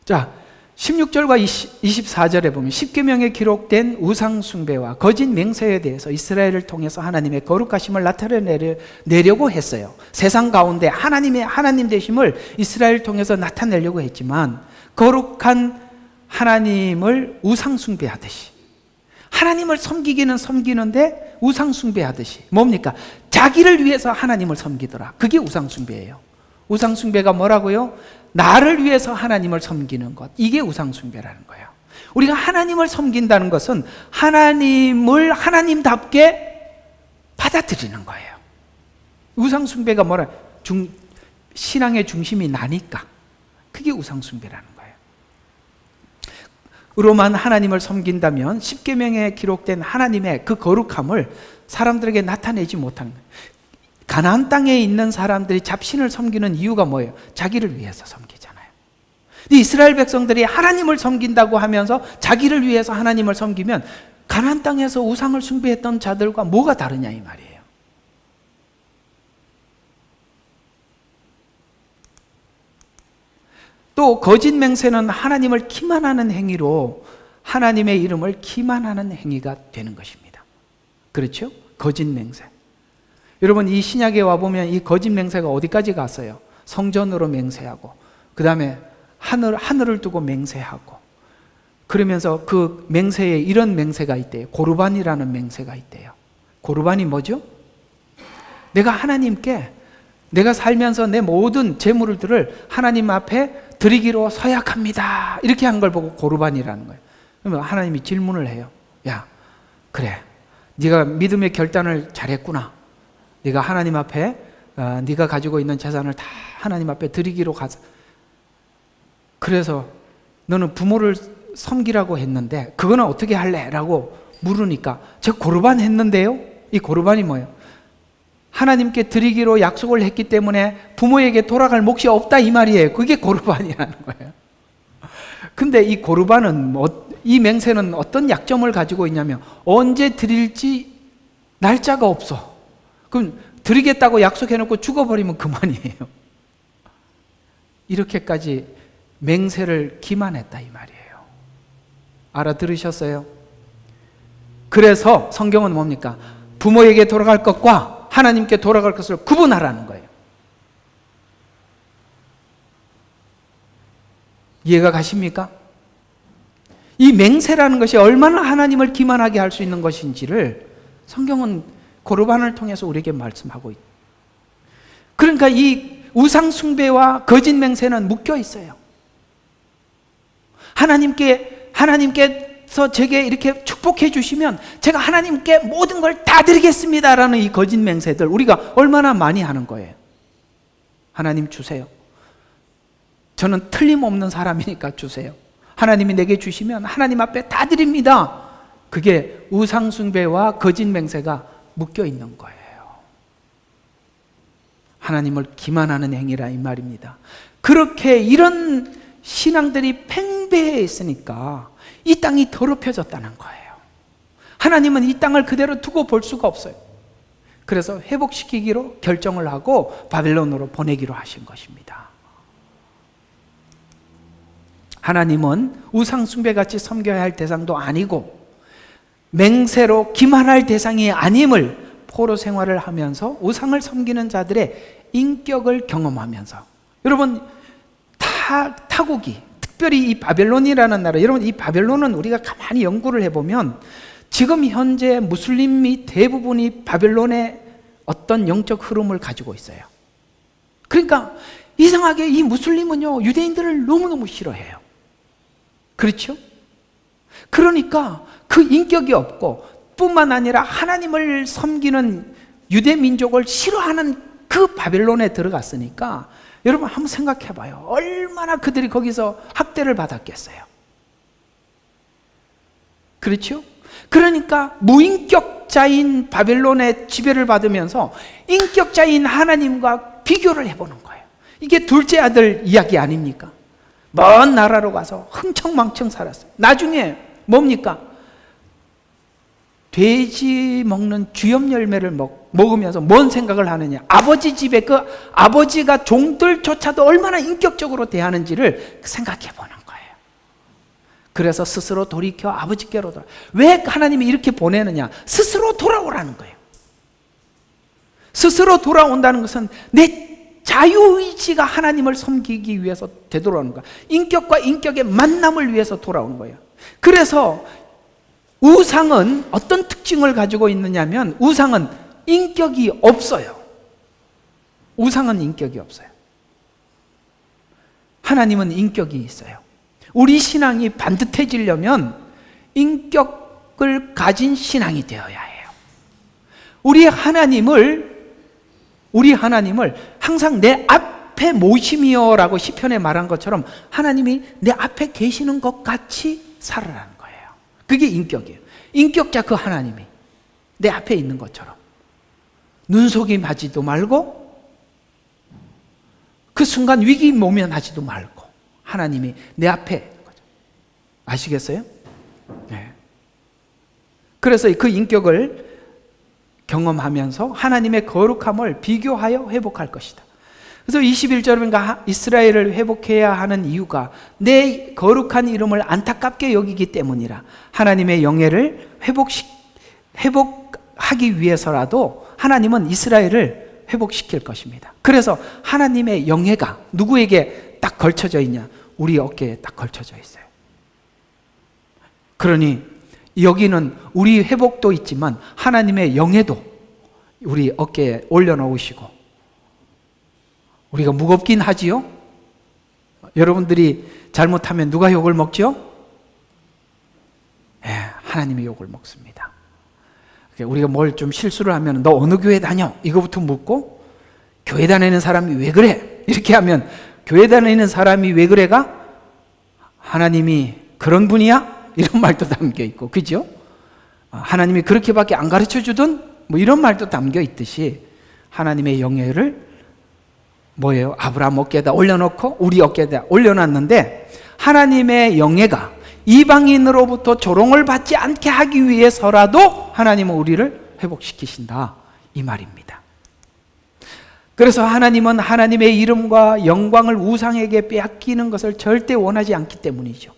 Speaker 1: 자, 16절과 24절에 보면 십계명에 기록된 우상 숭배와 거짓 맹세에 대해서 이스라엘을 통해서 하나님의 거룩하심을 나타내려고 했어요. 세상 가운데 하나님의 하나님 되심을 이스라엘을 통해서 나타내려고 했지만, 거룩한 하나님을 우상 숭배하듯이, 하나님을 섬기기는 섬기는데 우상 숭배하듯이, 뭡니까? 자기를 위해서 하나님을 섬기더라. 그게 우상 숭배예요. 우상 숭배가 뭐라고요? 나를 위해서 하나님을 섬기는 것, 이게 우상 숭배라는 거예요. 우리가 하나님을 섬긴다는 것은 하나님을 하나님답게 받아들이는 거예요. 우상 숭배가 뭐라? 신앙의 중심이 나니까 그게 우상 숭배라는 거예요. 으로만 하나님을 섬긴다면 십계명에 기록된 하나님의 그 거룩함을 사람들에게 나타내지 못하는 거예요. 가나안 땅에 있는 사람들이 잡신을 섬기는 이유가 뭐예요? 자기를 위해서 섬기잖아요. 근데 이스라엘 백성들이 하나님을 섬긴다고 하면서 자기를 위해서 하나님을 섬기면 가나안 땅에서 우상을 숭배했던 자들과 뭐가 다르냐 이 말이에요. 또 거짓 맹세는 하나님을 기만하는 행위로 하나님의 이름을 기만하는 행위가 되는 것입니다. 그렇죠? 거짓 맹세. 여러분, 이 신약에 와보면 이 거짓 맹세가 어디까지 갔어요? 성전으로 맹세하고, 그 다음에 하늘을 두고 맹세하고, 그러면서 그 맹세에 이런 맹세가 있대요. 고르반이라는 맹세가 있대요. 고르반이 뭐죠? 내가 하나님께 내가 살면서 내 모든 재물들을 하나님 앞에 드리기로 서약합니다, 이렇게 한 걸 보고 고르반이라는 거예요. 그러면 하나님이 질문을 해요. 야, 그래, 네가 믿음의 결단을 잘했구나. 네가 하나님 앞에 네가 가지고 있는 재산을 다 하나님 앞에 드리기로 가서, 그래서 너는 부모를 섬기라고 했는데 그거는 어떻게 할래? 라고 물으니까 제가 고르반 했는데요. 이 고르반이 뭐예요? 하나님께 드리기로 약속을 했기 때문에 부모에게 돌아갈 몫이 없다 이 말이에요. 그게 고르반이라는 거예요. 근데 이 고르반은 이 맹세는 어떤 약점을 가지고 있냐면, 언제 드릴지 날짜가 없어. 그럼 드리겠다고 약속해놓고 죽어버리면 그만이에요. 이렇게까지 맹세를 기만했다 이 말이에요. 알아들으셨어요? 그래서 성경은 뭡니까? 부모에게 돌아갈 것과 하나님께 돌아갈 것을 구분하라는 거예요. 이해가 가십니까? 이 맹세라는 것이 얼마나 하나님을 기만하게 할 수 있는 것인지를 성경은 고르반을 통해서 우리에게 말씀하고 있다. 그러니까 이 우상 숭배와 거짓 맹세는 묶여 있어요. 하나님께서 제게 이렇게 축복해 주시면 제가 하나님께 모든 걸 다 드리겠습니다라는 이 거짓 맹세들 우리가 얼마나 많이 하는 거예요. 하나님 주세요. 저는 틀림없는 사람이니까 주세요. 하나님이 내게 주시면 하나님 앞에 다 드립니다. 그게 우상 숭배와 거짓 맹세가 묶여 있는 거예요. 하나님을 기만하는 행위라 이 말입니다. 그렇게 이런 신앙들이 팽배해 있으니까 이 땅이 더럽혀졌다는 거예요. 하나님은 이 땅을 그대로 두고 볼 수가 없어요. 그래서 회복시키기로 결정을 하고 바벨론으로 보내기로 하신 것입니다. 하나님은 우상 숭배같이 섬겨야 할 대상도 아니고 맹세로 기만할 대상이 아님을 포로 생활을 하면서 우상을 섬기는 자들의 인격을 경험하면서 여러분 타국이 특별히 이 바벨론이라는 나라 여러분 이 바벨론은 우리가 가만히 연구를 해보면 지금 현재 무슬림이 대부분이 바벨론의 어떤 영적 흐름을 가지고 있어요. 그러니까 이상하게 이 무슬림은요 유대인들을 너무너무 싫어해요. 그렇죠? 그러니까 그 인격이 없고 뿐만 아니라 하나님을 섬기는 유대 민족을 싫어하는 그 바벨론에 들어갔으니까 여러분 한번 생각해 봐요. 얼마나 그들이 거기서 학대를 받았겠어요. 그렇죠? 그러니까 무인격자인 바벨론의 지배를 받으면서 인격자인 하나님과 비교를 해보는 거예요. 이게 둘째 아들 이야기 아닙니까? 먼 나라로 가서 흥청망청 살았어요. 나중에 뭡니까? 돼지 먹는 쥐염 열매를 먹으면서 뭔 생각을 하느냐? 아버지 집에 그 아버지가 종들조차도 얼마나 인격적으로 대하는지를 생각해 보는 거예요. 그래서 스스로 돌이켜 아버지께로 돌아. 왜 하나님이 이렇게 보내느냐? 스스로 돌아오라는 거예요. 스스로 돌아온다는 것은 내 자유의지가 하나님을 섬기기 위해서 되돌아오는 거야. 인격과 인격의 만남을 위해서 돌아오는 거예요. 그래서 우상은 어떤 특징을 가지고 있느냐면 우상은 인격이 없어요. 우상은 인격이 없어요. 하나님은 인격이 있어요. 우리 신앙이 반듯해지려면 인격을 가진 신앙이 되어야 해요. 우리 하나님을 항상 내 앞에 모심이여라고 시편에 말한 것처럼 하나님이 내 앞에 계시는 것 같이 살아라는 거예요. 그게 인격이에요. 인격자 그 하나님이 내 앞에 있는 것처럼 눈속임하지도 말고 그 순간 위기 모면하지도 말고 하나님이 내 앞에 있는 거죠. 아시겠어요? 네. 그래서 그 인격을 경험하면서 하나님의 거룩함을 비교하여 회복할 것이다. 그래서 21절에 보니까 이스라엘을 회복해야 하는 이유가 내 거룩한 이름을 안타깝게 여기기 때문이라. 하나님의 영예를 회복하기 위해서라도 하나님은 이스라엘을 회복시킬 것입니다. 그래서 하나님의 영예가 누구에게 딱 걸쳐져 있냐? 우리 어깨에 딱 걸쳐져 있어요. 그러니 여기는 우리 회복도 있지만 하나님의 영예도 우리 어깨에 올려놓으시고 우리가 무겁긴 하지요. 여러분들이 잘못하면 누가 욕을 먹죠? 하나님이 욕을 먹습니다. 우리가 뭘 좀 실수를 하면 너 어느 교회 다녀? 이거부터 묻고 교회 다니는 사람이 왜 그래? 이렇게 하면 교회 다니는 사람이 왜 그래가? 하나님이 그런 분이야? 이런 말도 담겨 있고, 그죠? 하나님이 그렇게밖에 안 가르쳐 주던 뭐 이런 말도 담겨 있듯이 하나님의 영예를 뭐예요? 아브라함 어깨에다 올려놓고 우리 어깨에다 올려놨는데 하나님의 영예가 이방인으로부터 조롱을 받지 않게 하기 위해서라도 하나님은 우리를 회복시키신다 이 말입니다. 그래서 하나님은 하나님의 이름과 영광을 우상에게 빼앗기는 것을 절대 원하지 않기 때문이죠.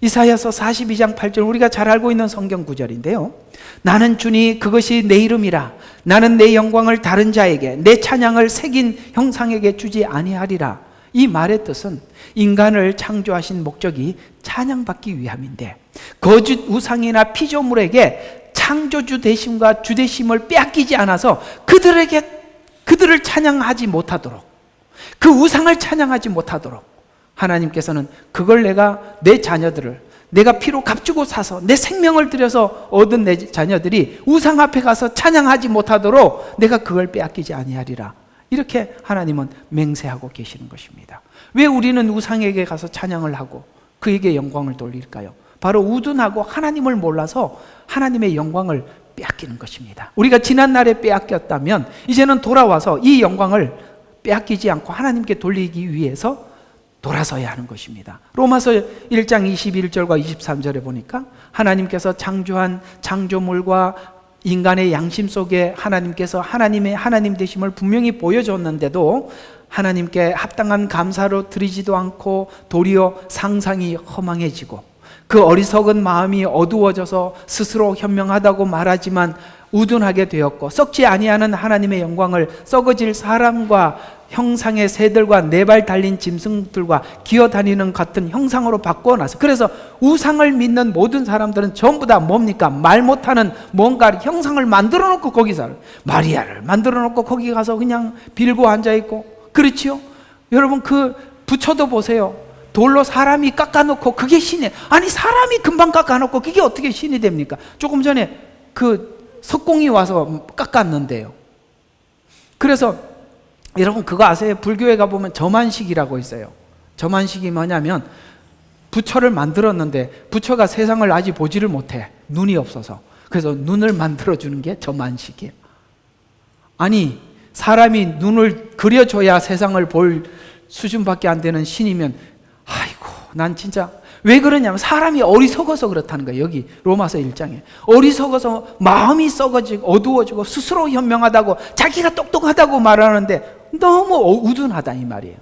Speaker 1: 이사야서 42장 8절, 우리가 잘 알고 있는 성경 구절인데요. 나는 주니 그것이 내 이름이라. 나는 내 영광을 다른 자에게, 내 찬양을 새긴 형상에게 주지 아니하리라. 이 말의 뜻은 인간을 창조하신 목적이 찬양받기 위함인데, 거짓 우상이나 피조물에게 창조주 되심과 주되심을 빼앗기지 않아서 그들을 찬양하지 못하도록, 그 우상을 찬양하지 못하도록 하나님께서는 그걸 내 자녀들을 내가 피로 값주고 사서 내 생명을 들여서 얻은 내 자녀들이 우상 앞에 가서 찬양하지 못하도록 내가 그걸 빼앗기지 아니하리라. 이렇게 하나님은 맹세하고 계시는 것입니다. 왜 우리는 우상에게 가서 찬양을 하고 그에게 영광을 돌릴까요? 바로 우둔하고 하나님을 몰라서 하나님의 영광을 빼앗기는 것입니다. 우리가 지난날에 빼앗겼다면 이제는 돌아와서 이 영광을 빼앗기지 않고 하나님께 돌리기 위해서 돌아서야 하는 것입니다. 로마서 1장 21절과 23절에 보니까 하나님께서 창조한 창조물과 인간의 양심 속에 하나님께서 하나님의 하나님 되심을 분명히 보여줬는데도 하나님께 합당한 감사로 드리지도 않고 도리어 상상이 허망해지고 그 어리석은 마음이 어두워져서 스스로 현명하다고 말하지만 우둔하게 되었고, 썩지 아니하는 하나님의 영광을 썩어질 사람과 형상의 새들과 네 발 달린 짐승들과 기어다니는 같은 형상으로 바꿔놔서, 그래서 우상을 믿는 모든 사람들은 전부 다 뭡니까? 말 못하는 뭔가 형상을 만들어 놓고 거기서 마리아를 만들어 놓고 거기 가서 그냥 빌고 앉아있고, 그렇지요? 여러분, 그 부처도 보세요. 돌로 사람이 깎아놓고 그게 신이, 아니 사람이 금방 깎아놓고 그게 어떻게 신이 됩니까? 조금 전에 그 석공이 와서 깎았는데요. 그래서 여러분 그거 아세요? 불교에 가보면 점안식이라고 있어요. 점안식이 뭐냐면 부처를 만들었는데 부처가 세상을 아직 보지를 못해. 눈이 없어서. 그래서 눈을 만들어주는 게 점안식이에요. 아니 사람이 눈을 그려줘야 세상을 볼 수준밖에 안 되는 신이면, 아이고 난 진짜 왜 그러냐면 사람이 어리석어서 그렇다는 거예요. 여기 로마서 1장에 어리석어서 마음이 썩어지고 어두워지고 스스로 현명하다고 자기가 똑똑하다고 말하는데 너무 우둔하다 이 말이에요.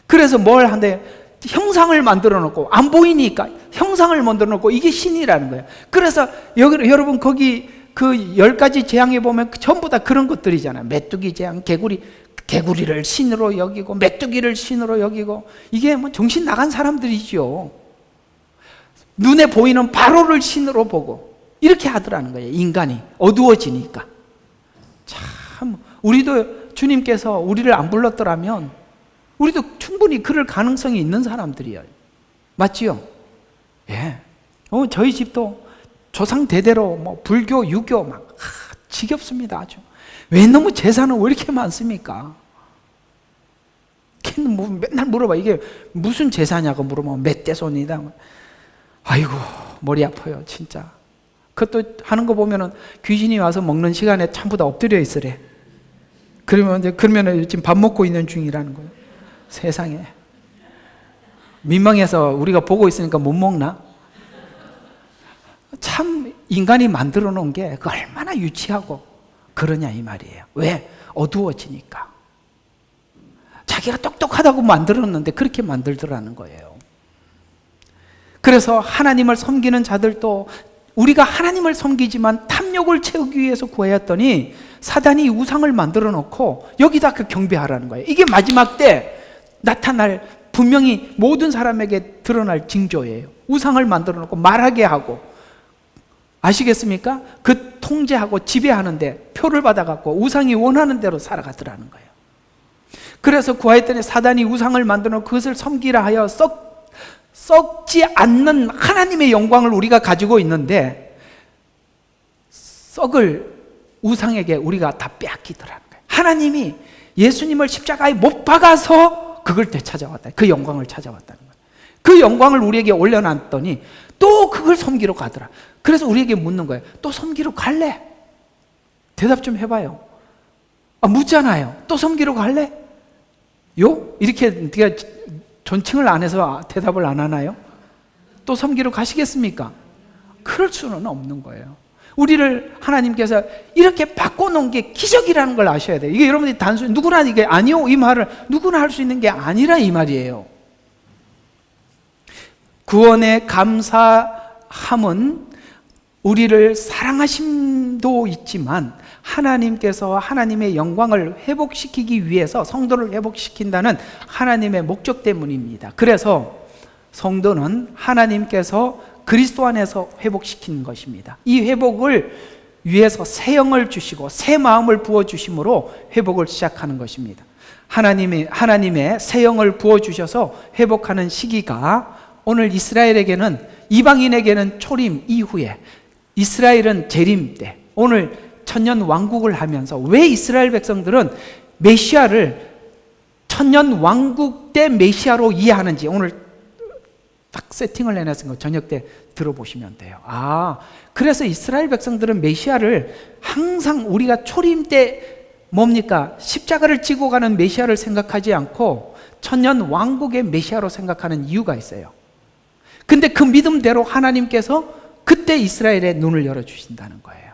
Speaker 1: 그래서 뭘 한대? 형상을 만들어 놓고, 안 보이니까 형상을 만들어 놓고, 이게 신이라는 거예요. 그래서 여러분 거기 그 10가지 재앙에 보면 전부 다 그런 것들이잖아요. 메뚜기 재앙, 개구리를 신으로 여기고 메뚜기를 신으로 여기고, 이게 뭐 정신 나간 사람들이죠. 눈에 보이는 바로를 신으로 보고 이렇게 하더라는 거예요. 인간이 어두워지니까. 참 우리도 주님께서 우리를 안 불렀더라면 우리도 충분히 그럴 가능성이 있는 사람들이에요. 맞지요? 예. 저희 집도 조상 대대로 뭐 불교, 유교 막 지겹습니다. 아주. 왜 너무 재산은 왜 이렇게 많습니까? 뭐 맨날 물어봐. 이게 무슨 재산이냐고 물어보면 몇 대손이다. 아이고 머리 아파요 진짜. 그것도 하는 거 보면은 귀신이 와서 먹는 시간에 전부 다 엎드려 있으래. 그러면 지금 밥 먹고 있는 중이라는 거예요. 세상에. 민망해서 우리가 보고 있으니까 못 먹나? 참 인간이 만들어 놓은 게 얼마나 유치하고 그러냐 이 말이에요. 왜? 어두워지니까. 자기가 똑똑하다고 만들었는데 그렇게 만들더라는 거예요. 그래서 하나님을 섬기는 자들도 우리가 하나님을 섬기지만 탐욕을 채우기 위해서 구하였더니 사단이 우상을 만들어 놓고 여기다 그 경배하라는 거예요. 이게 마지막 때 나타날, 분명히 모든 사람에게 드러날 징조예요. 우상을 만들어 놓고 말하게 하고, 아시겠습니까? 그 통제하고 지배하는데 표를 받아갖고 우상이 원하는 대로 살아가더라는 거예요. 그래서 구하였더니 사단이 우상을 만들어 놓고 그것을 섬기라 하여 썩지 않는 하나님의 영광을 우리가 가지고 있는데 썩을 우상에게 우리가 다 빼앗기더라는 거예요. 하나님이 예수님을 십자가에 못 박아서 그걸 되찾아왔다. 그 영광을 찾아왔다는 거예요. 그 영광을 우리에게 올려놨더니 또 그걸 섬기러 가더라. 그래서 우리에게 묻는 거예요. 또 섬기러 갈래? 대답 좀 해봐요. 묻잖아요. 또 섬기러 갈래? 이렇게 네가 존칭을 안 해서 대답을 안 하나요? 또 섬기러 가시겠습니까? 그럴 수는 없는 거예요. 우리를 하나님께서 이렇게 바꿔놓은 게 기적이라는 걸 아셔야 돼요. 이게 여러분들이 단순히 누구나 이게 아니요 이 말을 누구나 할 수 있는 게 아니라 이 말이에요. 구원의 감사함은 우리를 사랑하심도 있지만 하나님께서 하나님의 영광을 회복시키기 위해서 성도를 회복시킨다는 하나님의 목적 때문입니다. 그래서 성도는 하나님께서 그리스도 안에서 회복시키는 것입니다. 이 회복을 위해서 새 영을 주시고 새 마음을 부어주심으로 회복을 시작하는 것입니다. 하나님의 새 영을 부어주셔서 회복하는 시기가 오늘 이스라엘에게는, 이방인에게는 초림 이후에, 이스라엘은 재림 때, 오늘 천년 왕국을 하면서 왜 이스라엘 백성들은 메시아를 천년 왕국 때 메시아로 이해하는지 오늘 딱 세팅을 해놨으니까 저녁 때 들어보시면 돼요. 그래서 이스라엘 백성들은 메시아를 항상 우리가 초림 때 뭡니까? 십자가를 지고 가는 메시아를 생각하지 않고 천년 왕국의 메시아로 생각하는 이유가 있어요. 근데 그 믿음대로 하나님께서 그때 이스라엘의 눈을 열어주신다는 거예요.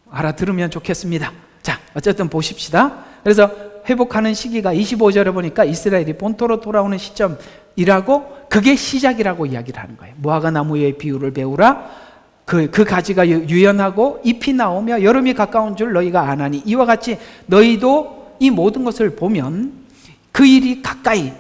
Speaker 1: 알아들으면 좋겠습니다. 자, 어쨌든 보십시다. 그래서 회복하는 시기가 25절에 보니까 이스라엘이 본토로 돌아오는 시점이라고, 그게 시작이라고 이야기를 하는 거예요. 무화과 나무의 비유를 배우라. 그 가지가 유연하고 잎이 나오며 여름이 가까운 줄 너희가 아나니, 이와 같이 너희도 이 모든 것을 보면 그 일이 가까이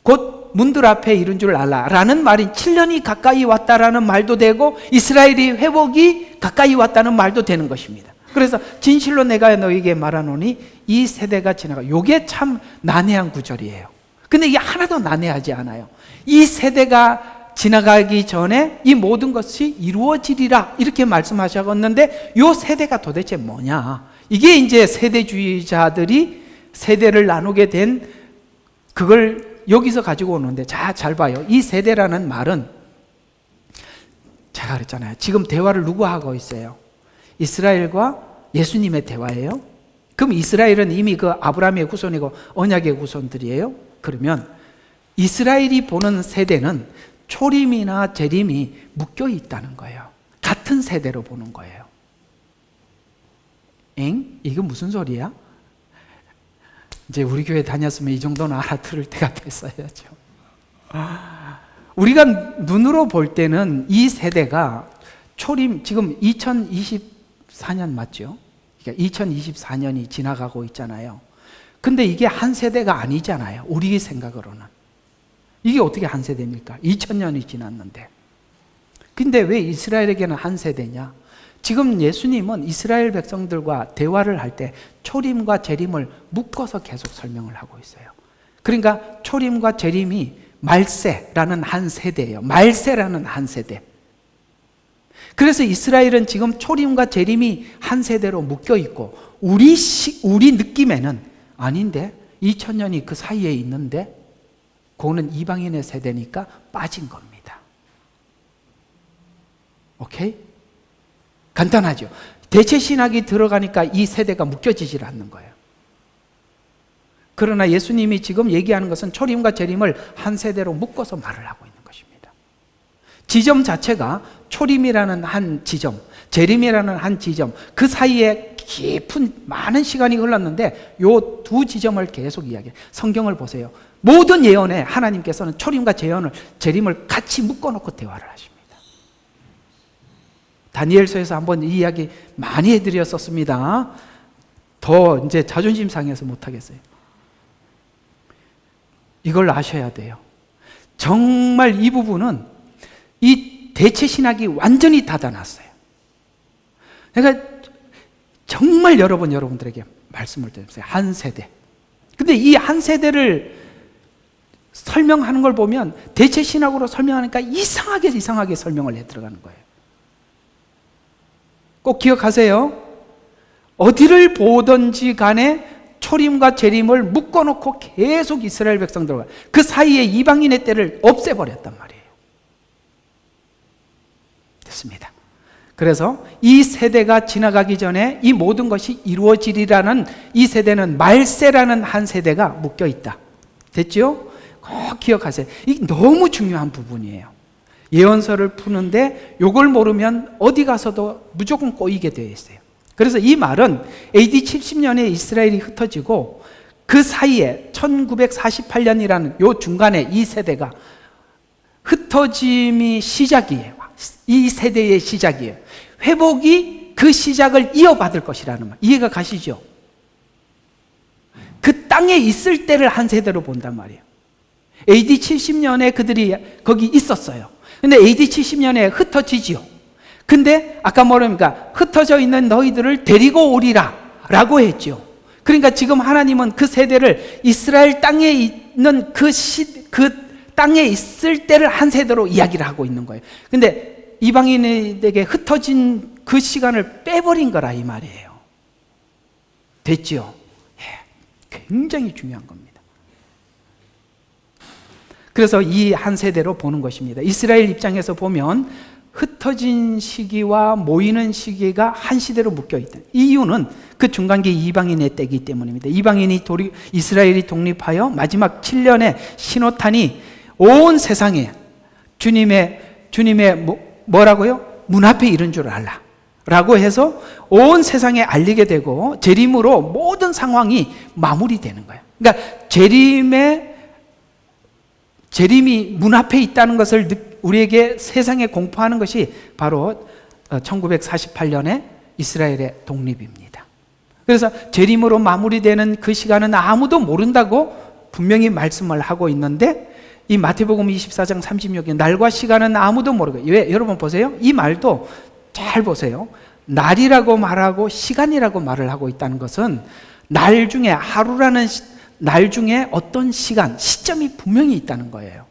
Speaker 1: 곧 문들 앞에 이른 줄 알라 라는 말이 7년이 가까이 왔다라는 말도 되고 이스라엘이 회복이 가까이 왔다는 말도 되는 것입니다. 그래서 진실로 내가 너희에게 말하노니 이 세대가 지나가, 요게 참 난해한 구절이에요. 근데 이게 하나도 난해하지 않아요. 이 세대가 지나가기 전에 이 모든 것이 이루어지리라 이렇게 말씀하셨는데, 요 세대가 도대체 뭐냐? 이게 이제 세대주의자들이 세대를 나누게 된 그걸 여기서 가지고 오는데, 잘 봐요. 이 세대라는 말은, 제가 그랬잖아요. 지금 대화를 누구와 하고 있어요? 이스라엘과 예수님의 대화예요. 그럼 이스라엘은 이미 그 아브라함의 후손이고 언약의 후손들이에요. 그러면 이스라엘이 보는 세대는 초림이나 재림이 묶여 있다는 거예요. 같은 세대로 보는 거예요. 이거 무슨 소리야? 이제 우리 교회 다녔으면 이 정도는 알아들을 때가 됐어야죠. 우리가 눈으로 볼 때는 이 세대가 초림, 지금 2024년 맞죠? 그러니까 2024년이 지나가고 있잖아요. 근데 이게 한 세대가 아니잖아요. 우리 생각으로는. 이게 어떻게 한 세대입니까? 2000년이 지났는데. 근데 왜 이스라엘에게는 한 세대냐? 지금 예수님은 이스라엘 백성들과 대화를 할 때 초림과 재림을 묶어서 계속 설명을 하고 있어요. 그러니까 초림과 재림이 말세라는 한 세대예요. 말세라는 한 세대. 그래서 이스라엘은 지금 초림과 재림이 한 세대로 묶여 있고, 우리 느낌에는 아닌데 2000년이 그 사이에 있는데 그거는 이방인의 세대니까 빠진 겁니다. 오케이? 간단하죠. 대체 신학이 들어가니까 이 세대가 묶여지질 않는 거예요. 그러나 예수님이 지금 얘기하는 것은 초림과 재림을 한 세대로 묶어서 말을 하고 있는 것입니다. 지점 자체가 초림이라는 한 지점, 재림이라는 한 지점, 그 사이에 깊은 많은 시간이 흘렀는데 요 두 지점을 계속 이야기해요. 성경을 보세요. 모든 예언에 하나님께서는 초림과 재림을 같이 묶어놓고 대화를 하십니다. 다니엘서에서 한번 이 이야기 많이 해드렸었습니다. 더 이제 자존심 상해서 못하겠어요. 이걸 아셔야 돼요. 정말 이 부분은 이 대체 신학이 완전히 닫아놨어요. 내가 정말 여러분들에게 말씀을 드렸어요. 한 세대. 근데 이 한 세대를 설명하는 걸 보면 대체 신학으로 설명하니까 이상하게 설명을 해 들어가는 거예요. 꼭 기억하세요. 어디를 보든지 간에 초림과 재림을 묶어놓고 계속 이스라엘 백성들과 그 사이에 이방인의 때를 없애버렸단 말이에요. 됐습니다. 그래서 이 세대가 지나가기 전에 이 모든 것이 이루어지리라는 이 세대는 말세라는 한 세대가 묶여 있다. 됐죠? 꼭 기억하세요. 이게 너무 중요한 부분이에요. 예언서를 푸는데 이걸 모르면 어디 가서도 무조건 꼬이게 되어 있어요. 그래서 이 말은 AD 70년에 이스라엘이 흩어지고 그 사이에 1948년이라는 요 중간에 이 세대가 흩어짐이 시작이에요. 이 세대의 시작이에요. 회복이 그 시작을 이어받을 것이라는 말. 이해가 가시죠? 그 땅에 있을 때를 한 세대로 본단 말이에요. AD 70년에 그들이 거기 있었어요. 근데 AD 70년에 흩어지지요. 근데 아까 뭐랍니까? 흩어져 있는 너희들을 데리고 오리라 라고 했죠. 그러니까 지금 하나님은 그 세대를 이스라엘 땅에 있는 그 땅에 있을 때를 한 세대로 이야기를 하고 있는 거예요. 근데 이방인에게 흩어진 그 시간을 빼버린 거라 이 말이에요. 됐죠? 예, 굉장히 중요한 겁니다. 그래서 이 한 세대로 보는 것입니다. 이스라엘 입장에서 보면 흩어진 시기와 모이는 시기가 한 시대로 묶여 있다. 이유는 그 중간기 이방인의 때이기 때문입니다. 이스라엘이 독립하여 마지막 7년의 신호탄이 온 세상에 주님의 뭐라고요? 문 앞에 이른 줄 알라 라고 해서 온 세상에 알리게 되고 재림으로 모든 상황이 마무리되는 거예요. 그러니까 재림이 문 앞에 있다는 것을 우리에게 세상에 공포하는 것이 바로 1948년에 이스라엘의 독립입니다. 그래서 재림으로 마무리되는 그 시간은 아무도 모른다고 분명히 말씀을 하고 있는데 이 마태복음 24장 36절 날과 시간은 아무도 모르고 왜 여러분 보세요. 이 말도 잘 보세요. 날이라고 말하고 시간이라고 말을 하고 있다는 것은 날 중에 하루라는 날 중에 어떤 시점이 분명히 있다는 거예요.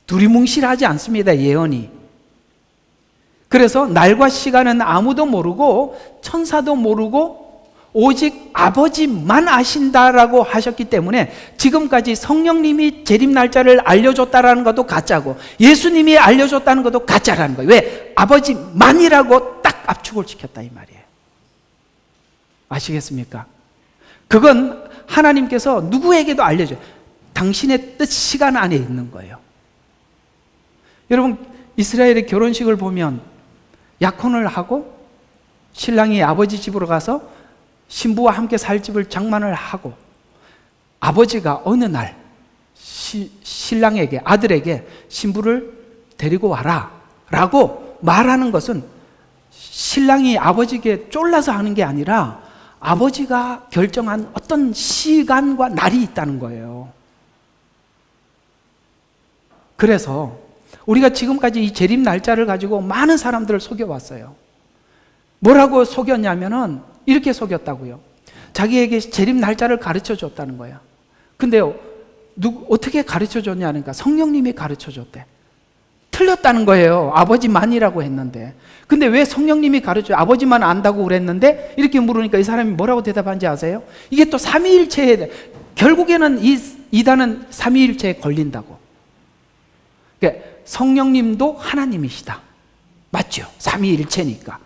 Speaker 1: 두리뭉실하지 않습니다. 예언이. 그래서 날과 시간은 아무도 모르고 천사도 모르고 오직 아버지만 아신다라고 하셨기 때문에 지금까지 성령님이 재림 날짜를 알려줬다라는 것도 가짜고 예수님이 알려줬다는 것도 가짜라는 거예요. 왜? 아버지만이라고 딱 압축을 시켰다 이 말이에요. 아시겠습니까? 그건 하나님께서 누구에게도 알려줘요. 당신의 뜻 시간 안에 있는 거예요. 여러분 이스라엘의 결혼식을 보면 약혼을 하고 신랑이 아버지 집으로 가서 신부와 함께 살 집을 장만을 하고 아버지가 어느 날 신랑에게 아들에게 신부를 데리고 와라 라고 말하는 것은 신랑이 아버지에게 쫄라서 하는 게 아니라 아버지가 결정한 어떤 시간과 날이 있다는 거예요. 그래서 우리가 지금까지 이 재림 날짜를 가지고 많은 사람들을 속여왔어요. 뭐라고 속였냐면은 이렇게 속였다고요. 자기에게 재림 날짜를 가르쳐 줬다는 거야. 근데요, 어떻게 가르쳐 줬냐니까 성령님이 가르쳐 줬대. 틀렸다는 거예요. 아버지만이라고 했는데. 근데 왜 성령님이 가르쳐 아버지만 안다고 그랬는데 이렇게 물으니까 이 사람이 뭐라고 대답한지 아세요? 이게 또 삼위일체에 결국에는 이 이단은 삼위일체에 걸린다고. 그러니까 성령님도 하나님이시다. 맞죠? 삼위일체니까.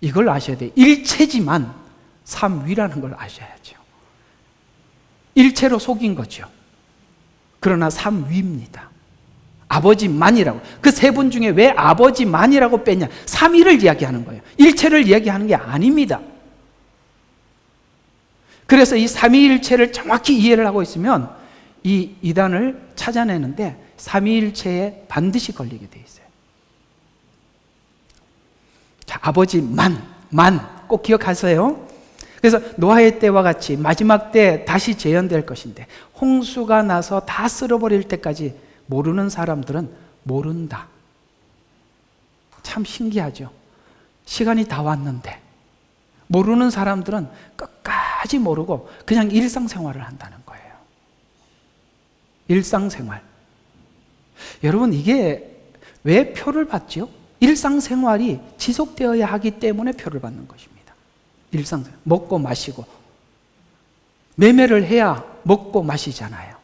Speaker 1: 이걸 아셔야 돼요. 일체지만 삼위라는 걸 아셔야죠. 일체로 속인 거죠. 그러나 삼위입니다. 아버지만이라고. 그 세 분 중에 왜 아버지만이라고 뺐냐? 삼위를 이야기하는 거예요. 일체를 이야기하는 게 아닙니다. 그래서 이 삼위일체를 정확히 이해를 하고 있으면 이 이단을 찾아내는데 삼위일체에 반드시 걸리게 돼 있어요. 자, 아버지만 꼭 기억하세요. 그래서 노아의 때와 같이 마지막 때 다시 재현될 것인데 홍수가 나서 다 쓸어버릴 때까지 모르는 사람들은 모른다. 참 신기하죠. 시간이 다 왔는데 모르는 사람들은 끝까지 모르고 그냥 일상생활을 한다는 거예요. 일상생활. 여러분 이게 왜 표를 받죠? 일상생활이 지속되어야 하기 때문에 표를 받는 것입니다. 일상생활. 먹고 마시고 매매를 해야 먹고 마시잖아요.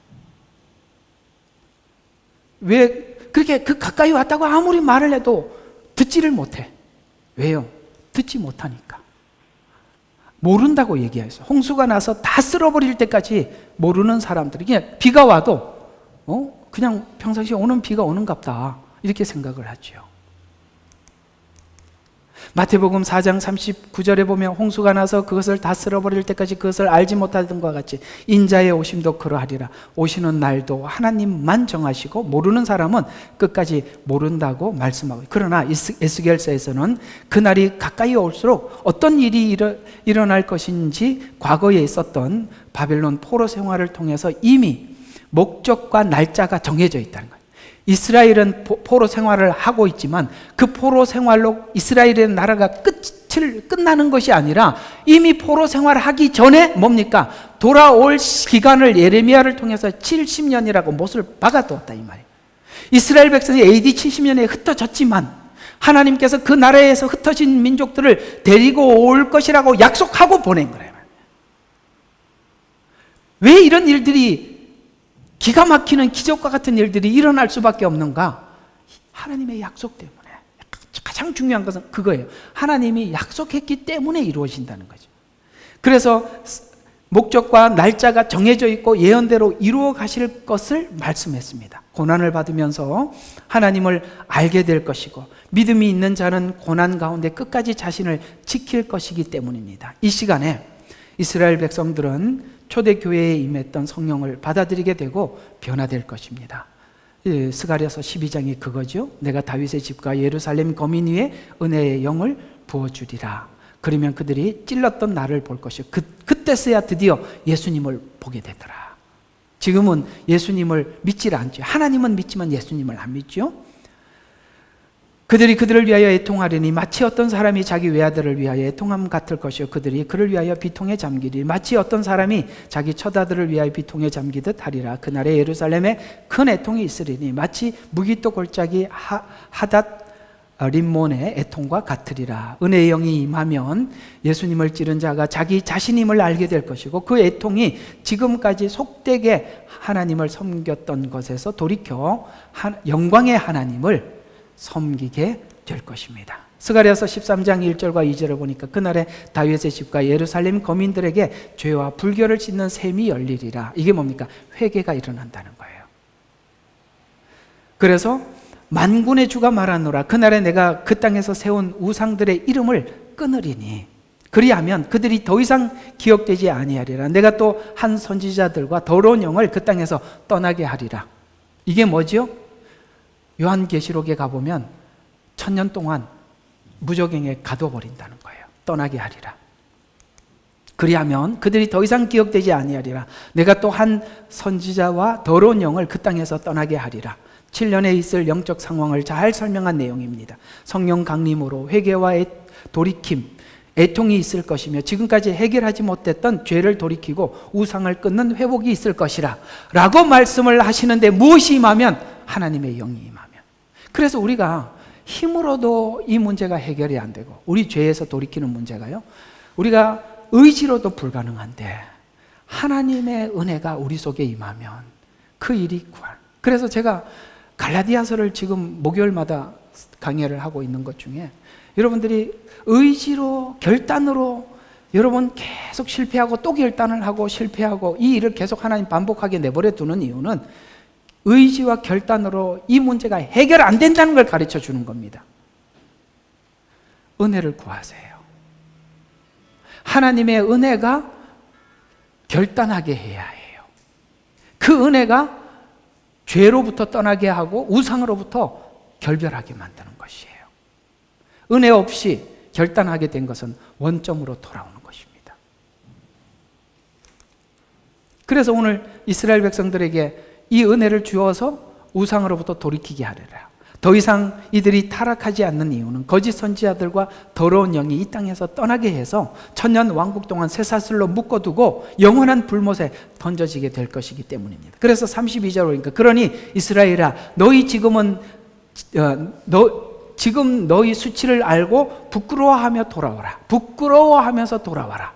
Speaker 1: 왜 그렇게 그 가까이 왔다고 아무리 말을 해도 듣지를 못해. 왜요? 듣지 못하니까. 모른다고 얘기해서 홍수가 나서 다 쓸어버릴 때까지 모르는 사람들이 그냥 비가 와도 그냥 평상시에 오는 비가 오는갑다 이렇게 생각을 하죠. 마태복음 4장 39절에 보면 홍수가 나서 그것을 다 쓸어버릴 때까지 그것을 알지 못하던 것과 같이 인자의 오심도 그러하리라. 오시는 날도 하나님만 정하시고 모르는 사람은 끝까지 모른다고 말씀하고, 그러나 에스겔서에서는 그날이 가까이 올수록 어떤 일이 일어날 것인지 과거에 있었던 바벨론 포로 생활을 통해서 이미 목적과 날짜가 정해져 있다는 거예요. 이스라엘은 포로 생활을 하고 있지만 그 포로 생활로 이스라엘의 나라가 끝나는 것이 아니라 이미 포로 생활을 하기 전에 뭡니까? 돌아올 기간을 예레미야를 통해서 70년이라고 못을 박아두었다 이 말이에요. 이스라엘 백성이 AD 70년에 흩어졌지만 하나님께서 그 나라에서 흩어진 민족들을 데리고 올 것이라고 약속하고 보낸 거예요. 왜 이런 일들이, 기가 막히는 기적과 같은 일들이 일어날 수밖에 없는가? 하나님의 약속 때문에. 가장 중요한 것은 그거예요. 하나님이 약속했기 때문에 이루어진다는 거죠. 그래서 목적과 날짜가 정해져 있고 예언대로 이루어 가실 것을 말씀했습니다. 고난을 받으면서 하나님을 알게 될 것이고 믿음이 있는 자는 고난 가운데 끝까지 자신을 지킬 것이기 때문입니다. 이 시간에 이스라엘 백성들은 초대교회에 임했던 성령을 받아들이게 되고 변화될 것입니다. 스가랴서 12장이 그거죠. 내가 다윗의 집과 예루살렘 거민 위에 은혜의 영을 부어주리라. 그러면 그들이 찔렀던 나를 볼 것이요. 그때서야 드디어 예수님을 보게 되더라. 지금은 예수님을 믿질 않죠. 하나님은 믿지만 예수님을 안 믿죠. 그들이 그들을 위하여 애통하리니 마치 어떤 사람이 자기 외아들을 위하여 애통함 같을 것이요 그들이 그를 위하여 비통에 잠기리. 마치 어떤 사람이 자기 처자들을 위하여 비통에 잠기듯 하리라. 그날에 예루살렘에 큰 애통이 있으리니 마치 무기또 골짜기 하닷 림몬의 애통과 같으리라. 은혜의 영이 임하면 예수님을 찌른 자가 자기 자신임을 알게 될 것이고 그 애통이 지금까지 속되게 하나님을 섬겼던 것에서 돌이켜 영광의 하나님을 섬기게 될 것입니다. 스가랴서 13장 1절과 2절을 보니까 그날에 다윗의 집과 예루살렘 거민들에게 죄와 불결을 씻는 셈이 열리리라. 이게 뭡니까? 회개가 일어난다는 거예요. 그래서 만군의 주가 말하노라. 그날에 내가 그 땅에서 세운 우상들의 이름을 끊으리니 그리하면 그들이 더 이상 기억되지 아니하리라. 내가 또 한 선지자들과 더러운 영을 그 땅에서 떠나게 하리라. 이게 뭐죠? 요한계시록에 가보면 1000년 동안 무적행에 가둬버린다는 거예요. 떠나게 하리라. 그리하면 그들이 더 이상 기억되지 아니하리라. 내가 또 한 선지자와 더러운 영을 그 땅에서 떠나게 하리라. 7년에 있을 영적 상황을 잘 설명한 내용입니다. 성령 강림으로 회개와 돌이킴, 애통이 있을 것이며 지금까지 해결하지 못했던 죄를 돌이키고 우상을 끊는 회복이 있을 것이라 라고 말씀을 하시는데 무엇이 임하면? 하나님의 영이 임하면. 그래서 우리가 힘으로도 이 문제가 해결이 안 되고 우리 죄에서 돌이키는 문제가요, 우리가 의지로도 불가능한데 하나님의 은혜가 우리 속에 임하면 그 일이 구할. 그래서 제가 갈라디아서를 지금 목요일마다 강의를 하고 있는 것 중에 여러분들이 의지로 결단으로 여러분 계속 실패하고 또 결단을 하고 실패하고 이 일을 계속 하나님 반복하게 내버려 두는 이유는 의지와 결단으로 이 문제가 해결 안 된다는 걸 가르쳐 주는 겁니다. 은혜를 구하세요. 하나님의 은혜가 결단하게 해야 해요. 그 은혜가 죄로부터 떠나게 하고 우상으로부터 결별하게 만드는 것이에요. 은혜 없이 결단하게 된 것은 원점으로 돌아오는 것입니다. 그래서 오늘 이스라엘 백성들에게 이 은혜를 주어서 우상으로부터 돌이키게 하리라. 더 이상 이들이 타락하지 않는 이유는 거짓 선지자들과 더러운 영이 이 땅에서 떠나게 해서 천년 왕국 동안 쇠사슬로 묶어두고 영원한 불못에 던져지게 될 것이기 때문입니다. 그래서 32절 보니까 그러니 이스라엘아 너희 지금 너희 수치를 알고 부끄러워하며 돌아와라. 부끄러워하면서 돌아와라.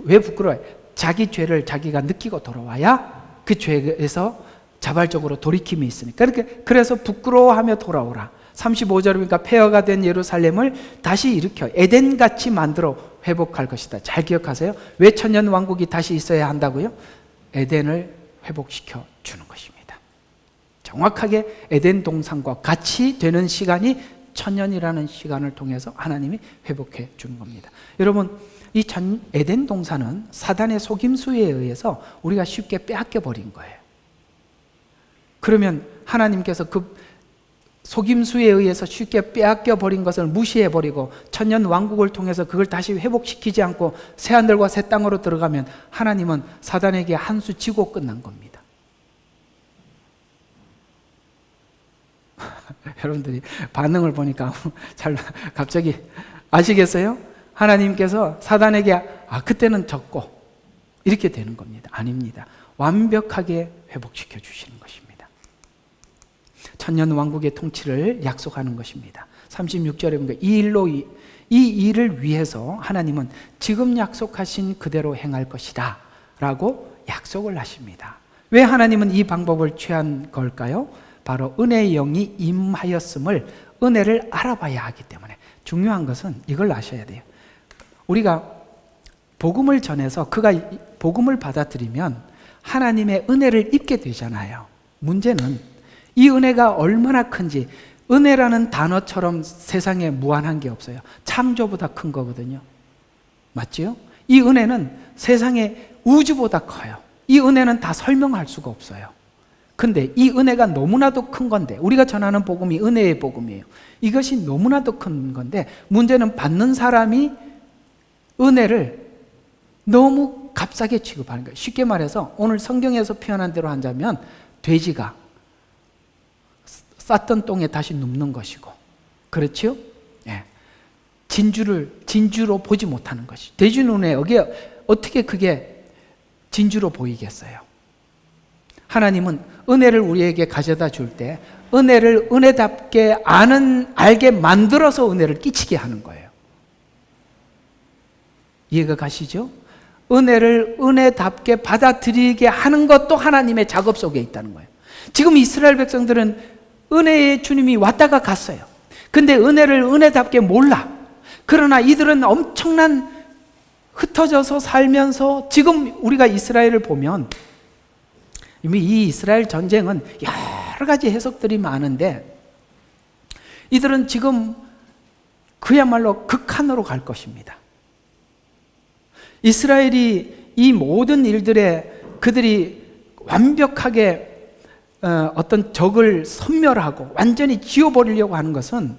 Speaker 1: 왜 부끄러워해? 자기 죄를 자기가 느끼고 돌아와야 그 죄에서 자발적으로 돌이킴이 있으니까. 그래서 부끄러워하며 돌아오라. 35절 보니까 폐허가 된 예루살렘을 다시 일으켜 에덴같이 만들어 회복할 것이다. 잘 기억하세요. 왜 천년 왕국이 다시 있어야 한다고요? 에덴을 회복시켜 주는 것입니다. 정확하게 에덴 동산과 같이 되는 시간이 수천년이라는 시간을 통해서 하나님이 회복해 주는 겁니다. 여러분, 이 에덴 동산은 사단의 속임수에 의해서 우리가 쉽게 빼앗겨 버린 거예요. 그러면 하나님께서 그 속임수에 의해서 쉽게 빼앗겨 버린 것을 무시해 버리고 천년 왕국을 통해서 그걸 다시 회복시키지 않고 새하늘과 새 땅으로 들어가면 하나님은 사단에게 한 수 지고 끝난 겁니다. 여러분들이 반응을 보니까 잘 갑자기 아시겠어요? 하나님께서 사단에게 그때는 졌고 이렇게 되는 겁니다. 아닙니다. 완벽하게 회복시켜 주시는 것입니다. 천년 왕국의 통치를 약속하는 것입니다. 36절에 보니까 이 일을 위해서 하나님은 지금 약속하신 그대로 행할 것이다 라고 약속을 하십니다. 왜 하나님은 이 방법을 취한 걸까요? 바로 은혜의 영이 임하였음을, 은혜를 알아봐야 하기 때문에. 중요한 것은 이걸 아셔야 돼요. 우리가 복음을 전해서 그가 복음을 받아들이면 하나님의 은혜를 입게 되잖아요. 문제는 이 은혜가 얼마나 큰지, 은혜라는 단어처럼 세상에 무한한 게 없어요. 창조보다 큰 거거든요. 맞지요? 이 은혜는 세상의 우주보다 커요. 이 은혜는 다 설명할 수가 없어요. 근데 이 은혜가 너무나도 큰 건데, 우리가 전하는 복음이 은혜의 복음이에요. 이것이 너무나도 큰 건데, 문제는 받는 사람이 은혜를 너무 값싸게 취급하는 거예요. 쉽게 말해서 오늘 성경에서 표현한 대로 하자면 돼지가 쌌던 똥에 다시 눕는 것이고, 그렇지요? 예. 진주로 보지 못하는 것이. 돼지 눈에 어떻게 그게 진주로 보이겠어요? 하나님은 은혜를 우리에게 가져다 줄 때 은혜를 은혜답게 알게 만들어서 은혜를 끼치게 하는 거예요. 이해가 가시죠? 은혜를 은혜답게 받아들이게 하는 것도 하나님의 작업 속에 있다는 거예요. 지금 이스라엘 백성들은 은혜의 주님이 왔다가 갔어요. 근데 은혜를 은혜답게 몰라. 그러나 이들은 엄청난 흩어져서 살면서, 지금 우리가 이스라엘을 보면 이미 이 이스라엘 전쟁은 여러 가지 해석들이 많은데, 이들은 지금 그야말로 극한으로 갈 것입니다. 이스라엘이 이 모든 일들에 그들이 완벽하게 어떤 적을 섬멸하고 완전히 지워버리려고 하는 것은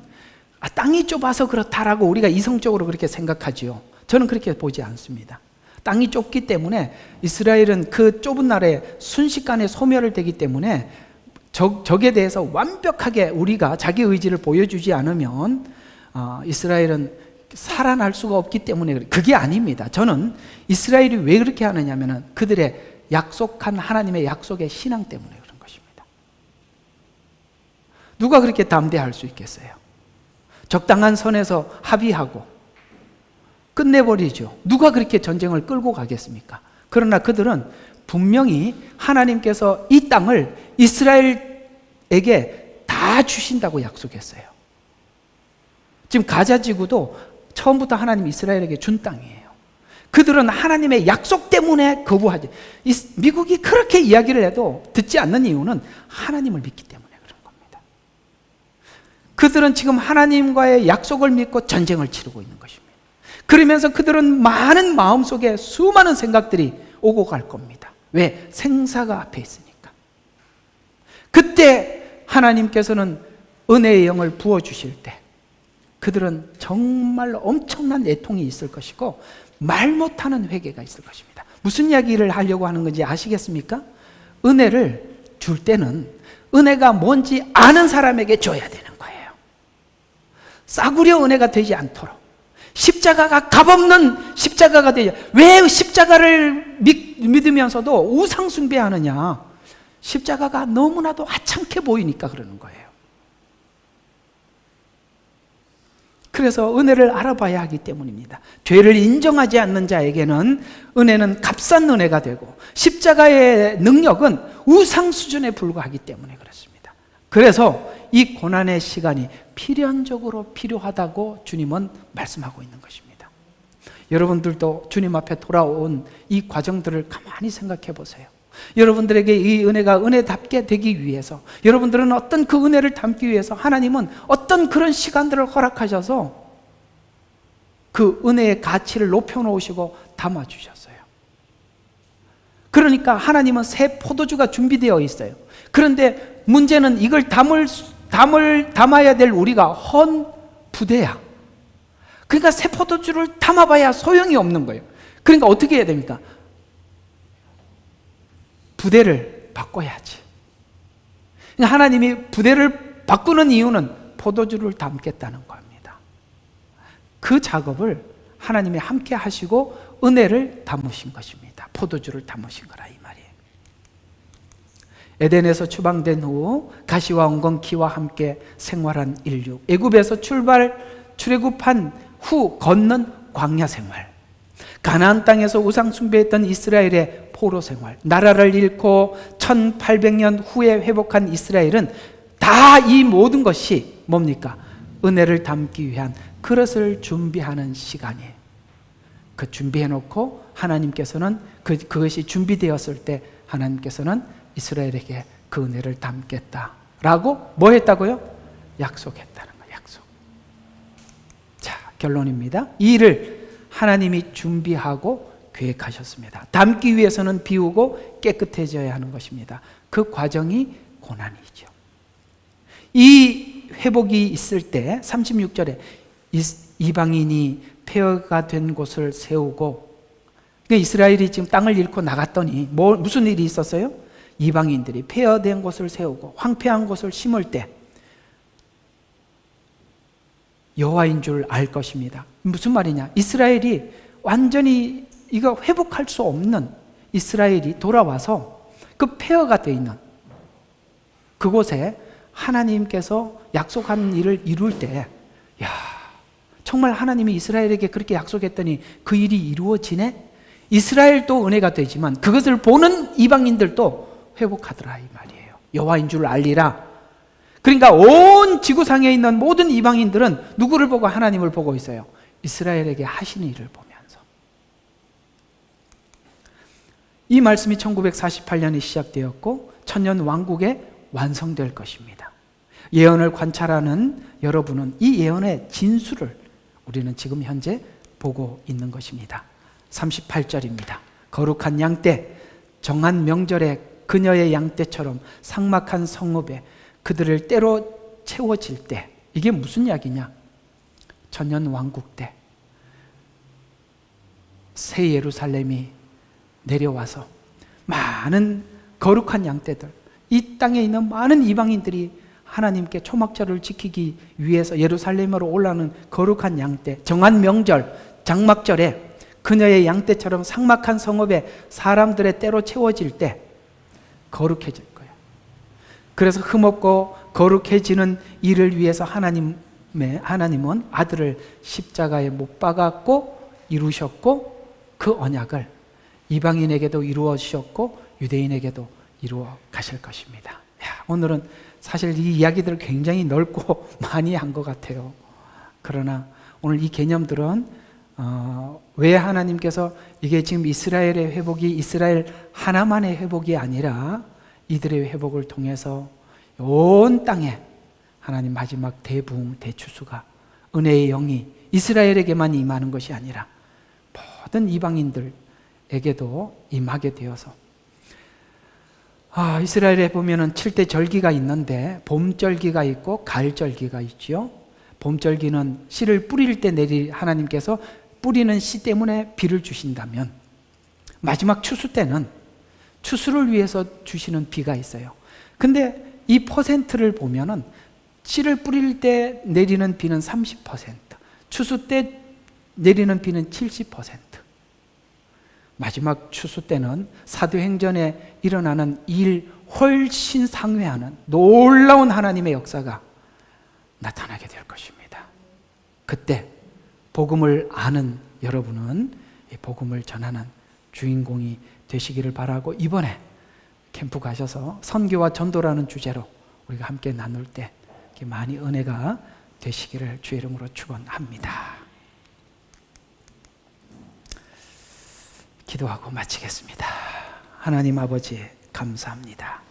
Speaker 1: 땅이 좁아서 그렇다라고 우리가 이성적으로 그렇게 생각하지요. 저는 그렇게 보지 않습니다. 땅이 좁기 때문에 이스라엘은 그 좁은 나라에 순식간에 소멸을 되기 때문에 적에 대해서 완벽하게 우리가 자기 의지를 보여주지 않으면 이스라엘은 살아날 수가 없기 때문에 그게 아닙니다. 저는 이스라엘이 왜 그렇게 하느냐면 그들의 약속한 하나님의 약속의 신앙 때문에 그런 것입니다. 누가 그렇게 담대할 수 있겠어요? 적당한 선에서 합의하고 끝내버리죠. 누가 그렇게 전쟁을 끌고 가겠습니까? 그러나 그들은 분명히 하나님께서 이 땅을 이스라엘에게 다 주신다고 약속했어요. 지금 가자 지구도 처음부터 하나님 이스라엘에게 준 땅이에요. 그들은 하나님의 약속 때문에 거부하지. 미국이 그렇게 이야기를 해도 듣지 않는 이유는 하나님을 믿기 때문에 그런 겁니다. 그들은 지금 하나님과의 약속을 믿고 전쟁을 치르고 있는 것입니다. 그러면서 그들은 많은 마음속에 수많은 생각들이 오고 갈 겁니다. 왜? 생사가 앞에 있으니까. 그때 하나님께서는 은혜의 영을 부어주실 때 그들은 정말로 엄청난 애통이 있을 것이고 말 못하는 회개가 있을 것입니다. 무슨 이야기를 하려고 하는 건지 아시겠습니까? 은혜를 줄 때는 은혜가 뭔지 아는 사람에게 줘야 되는 거예요. 싸구려 은혜가 되지 않도록. 십자가가 값없는 십자가가 되지. 왜 십자가를 믿으면서도 우상 숭배하느냐? 십자가가 너무나도 하찮게 보이니까 그러는 거예요. 그래서 은혜를 알아봐야 하기 때문입니다. 죄를 인정하지 않는 자에게는 은혜는 값싼 은혜가 되고 십자가의 능력은 우상 수준에 불과하기 때문에 그렇습니다. 그래서 이 고난의 시간이 필연적으로 필요하다고 주님은 말씀하고 있는 것입니다. 여러분들도 주님 앞에 돌아온 이 과정들을 가만히 생각해 보세요. 여러분들에게 이 은혜가 은혜답게 되기 위해서, 여러분들은 어떤 그 은혜를 담기 위해서 하나님은 어떤 그런 시간들을 허락하셔서 그 은혜의 가치를 높여놓으시고 담아주셨어요. 그러니까 하나님은 새 포도주가 준비되어 있어요. 그런데 문제는 이걸 담아야 될 우리가 헌 부대야. 그러니까 새 포도주를 담아봐야 소용이 없는 거예요. 그러니까 어떻게 해야 됩니까? 부대를 바꿔야지. 그러니까 하나님이 부대를 바꾸는 이유는 포도주를 담겠다는 겁니다. 그 작업을 하나님이 함께 하시고 은혜를 담으신 것입니다. 포도주를 담으신 거라 이 말이에요. 에덴에서 추방된 후 가시와 엉겅퀴와 함께 생활한 인류, 애굽에서 출애굽한 후 걷는 광야 생활, 가나안 땅에서 우상 숭배했던 이스라엘의 포로 생활, 나라를 잃고 1800년 후에 회복한 이스라엘은 다 이 모든 것이 뭡니까? 은혜를 담기 위한 그릇을 준비하는 시간이에요. 그 준비해놓고 하나님께서는 그것이 준비되었을 때 하나님께서는 이스라엘에게 그 은혜를 담겠다라고 뭐 했다고요? 약속했다는 거예요. 약속. 자, 결론입니다. 이 일을 하나님이 준비하고 계획하셨습니다. 담기 위해서는 비우고 깨끗해져야 하는 것입니다. 그 과정이 고난이죠. 이 회복이 있을 때 36절에 이방인이 폐허가 된 곳을 세우고, 이스라엘이 지금 땅을 잃고 나갔더니 무슨 일이 있었어요? 이방인들이 폐허된 곳을 세우고 황폐한 곳을 심을 때 여호와인 줄 알 것입니다. 무슨 말이냐? 이스라엘이 완전히 이거 회복할 수 없는 이스라엘이 돌아와서 그 폐허가 되어 있는 그곳에 하나님께서 약속한 일을 이룰 때, 야, 정말 하나님이 이스라엘에게 그렇게 약속했더니 그 일이 이루어지네? 이스라엘도 은혜가 되지만 그것을 보는 이방인들도 회복하더라 이 말이에요. 여호와인 줄 알리라. 그러니까 온 지구상에 있는 모든 이방인들은 누구를 보고? 하나님을 보고 있어요. 이스라엘에게 하신 일을 보면서. 이 말씀이 1948년에 시작되었고 천년 왕국에 완성될 것입니다. 예언을 관찰하는 여러분은 이 예언의 진수를 우리는 지금 현재 보고 있는 것입니다. 38절입니다. 거룩한 양떼, 정한 명절에 그녀의 양떼처럼 삭막한 성읍에 그들을 때로 채워질 때, 이게 무슨 이야기냐? 천년 왕국 때 새 예루살렘이 내려와서 많은 거룩한 양떼들, 이 땅에 있는 많은 이방인들이 하나님께 초막절을 지키기 위해서 예루살렘으로 올라오는 거룩한 양떼, 정한 명절 장막절에 그녀의 양떼처럼 삭막한 성읍에 사람들의 때로 채워질 때 거룩해질 거예요. 그래서 흠없고 거룩해지는 일을 위해서 하나님은 아들을 십자가에 못 박았고 이루셨고, 그 언약을 이방인에게도 이루어 주셨고 유대인에게도 이루어 가실 것입니다. 오늘은 사실 이 이야기들을 굉장히 넓고 많이 한 것 같아요. 그러나 오늘 이 개념들은 왜 하나님께서 이게 지금 이스라엘의 회복이 이스라엘 하나만의 회복이 아니라 이들의 회복을 통해서 온 땅에 하나님 마지막 대부흥 대추수가 은혜의 영이 이스라엘에게만 임하는 것이 아니라 모든 이방인들에게도 임하게 되어서, 이스라엘에 보면은 7대 절기가 있는데 봄절기가 있고 가을절기가 있죠. 봄절기는 씨를 뿌릴 때 하나님께서 뿌리는 씨 때문에 비를 주신다면, 마지막 추수 때는 추수를 위해서 주시는 비가 있어요. 근데 이 퍼센트를 보면은 씨를 뿌릴 때 내리는 비는 30%, 추수 때 내리는 비는 70%. 마지막 추수 때는 사도행전에 일어나는 일 훨씬 상회하는 놀라운 하나님의 역사가 나타나게 될 것입니다. 그때 복음을 아는 여러분은 이 복음을 전하는 주인공이 되시기를 바라고, 이번에 캠프 가셔서 선교와 전도라는 주제로 우리가 함께 나눌 때 많이 은혜가 되시기를 주의 이름으로 축원합니다. 기도하고 마치겠습니다. 하나님 아버지 감사합니다.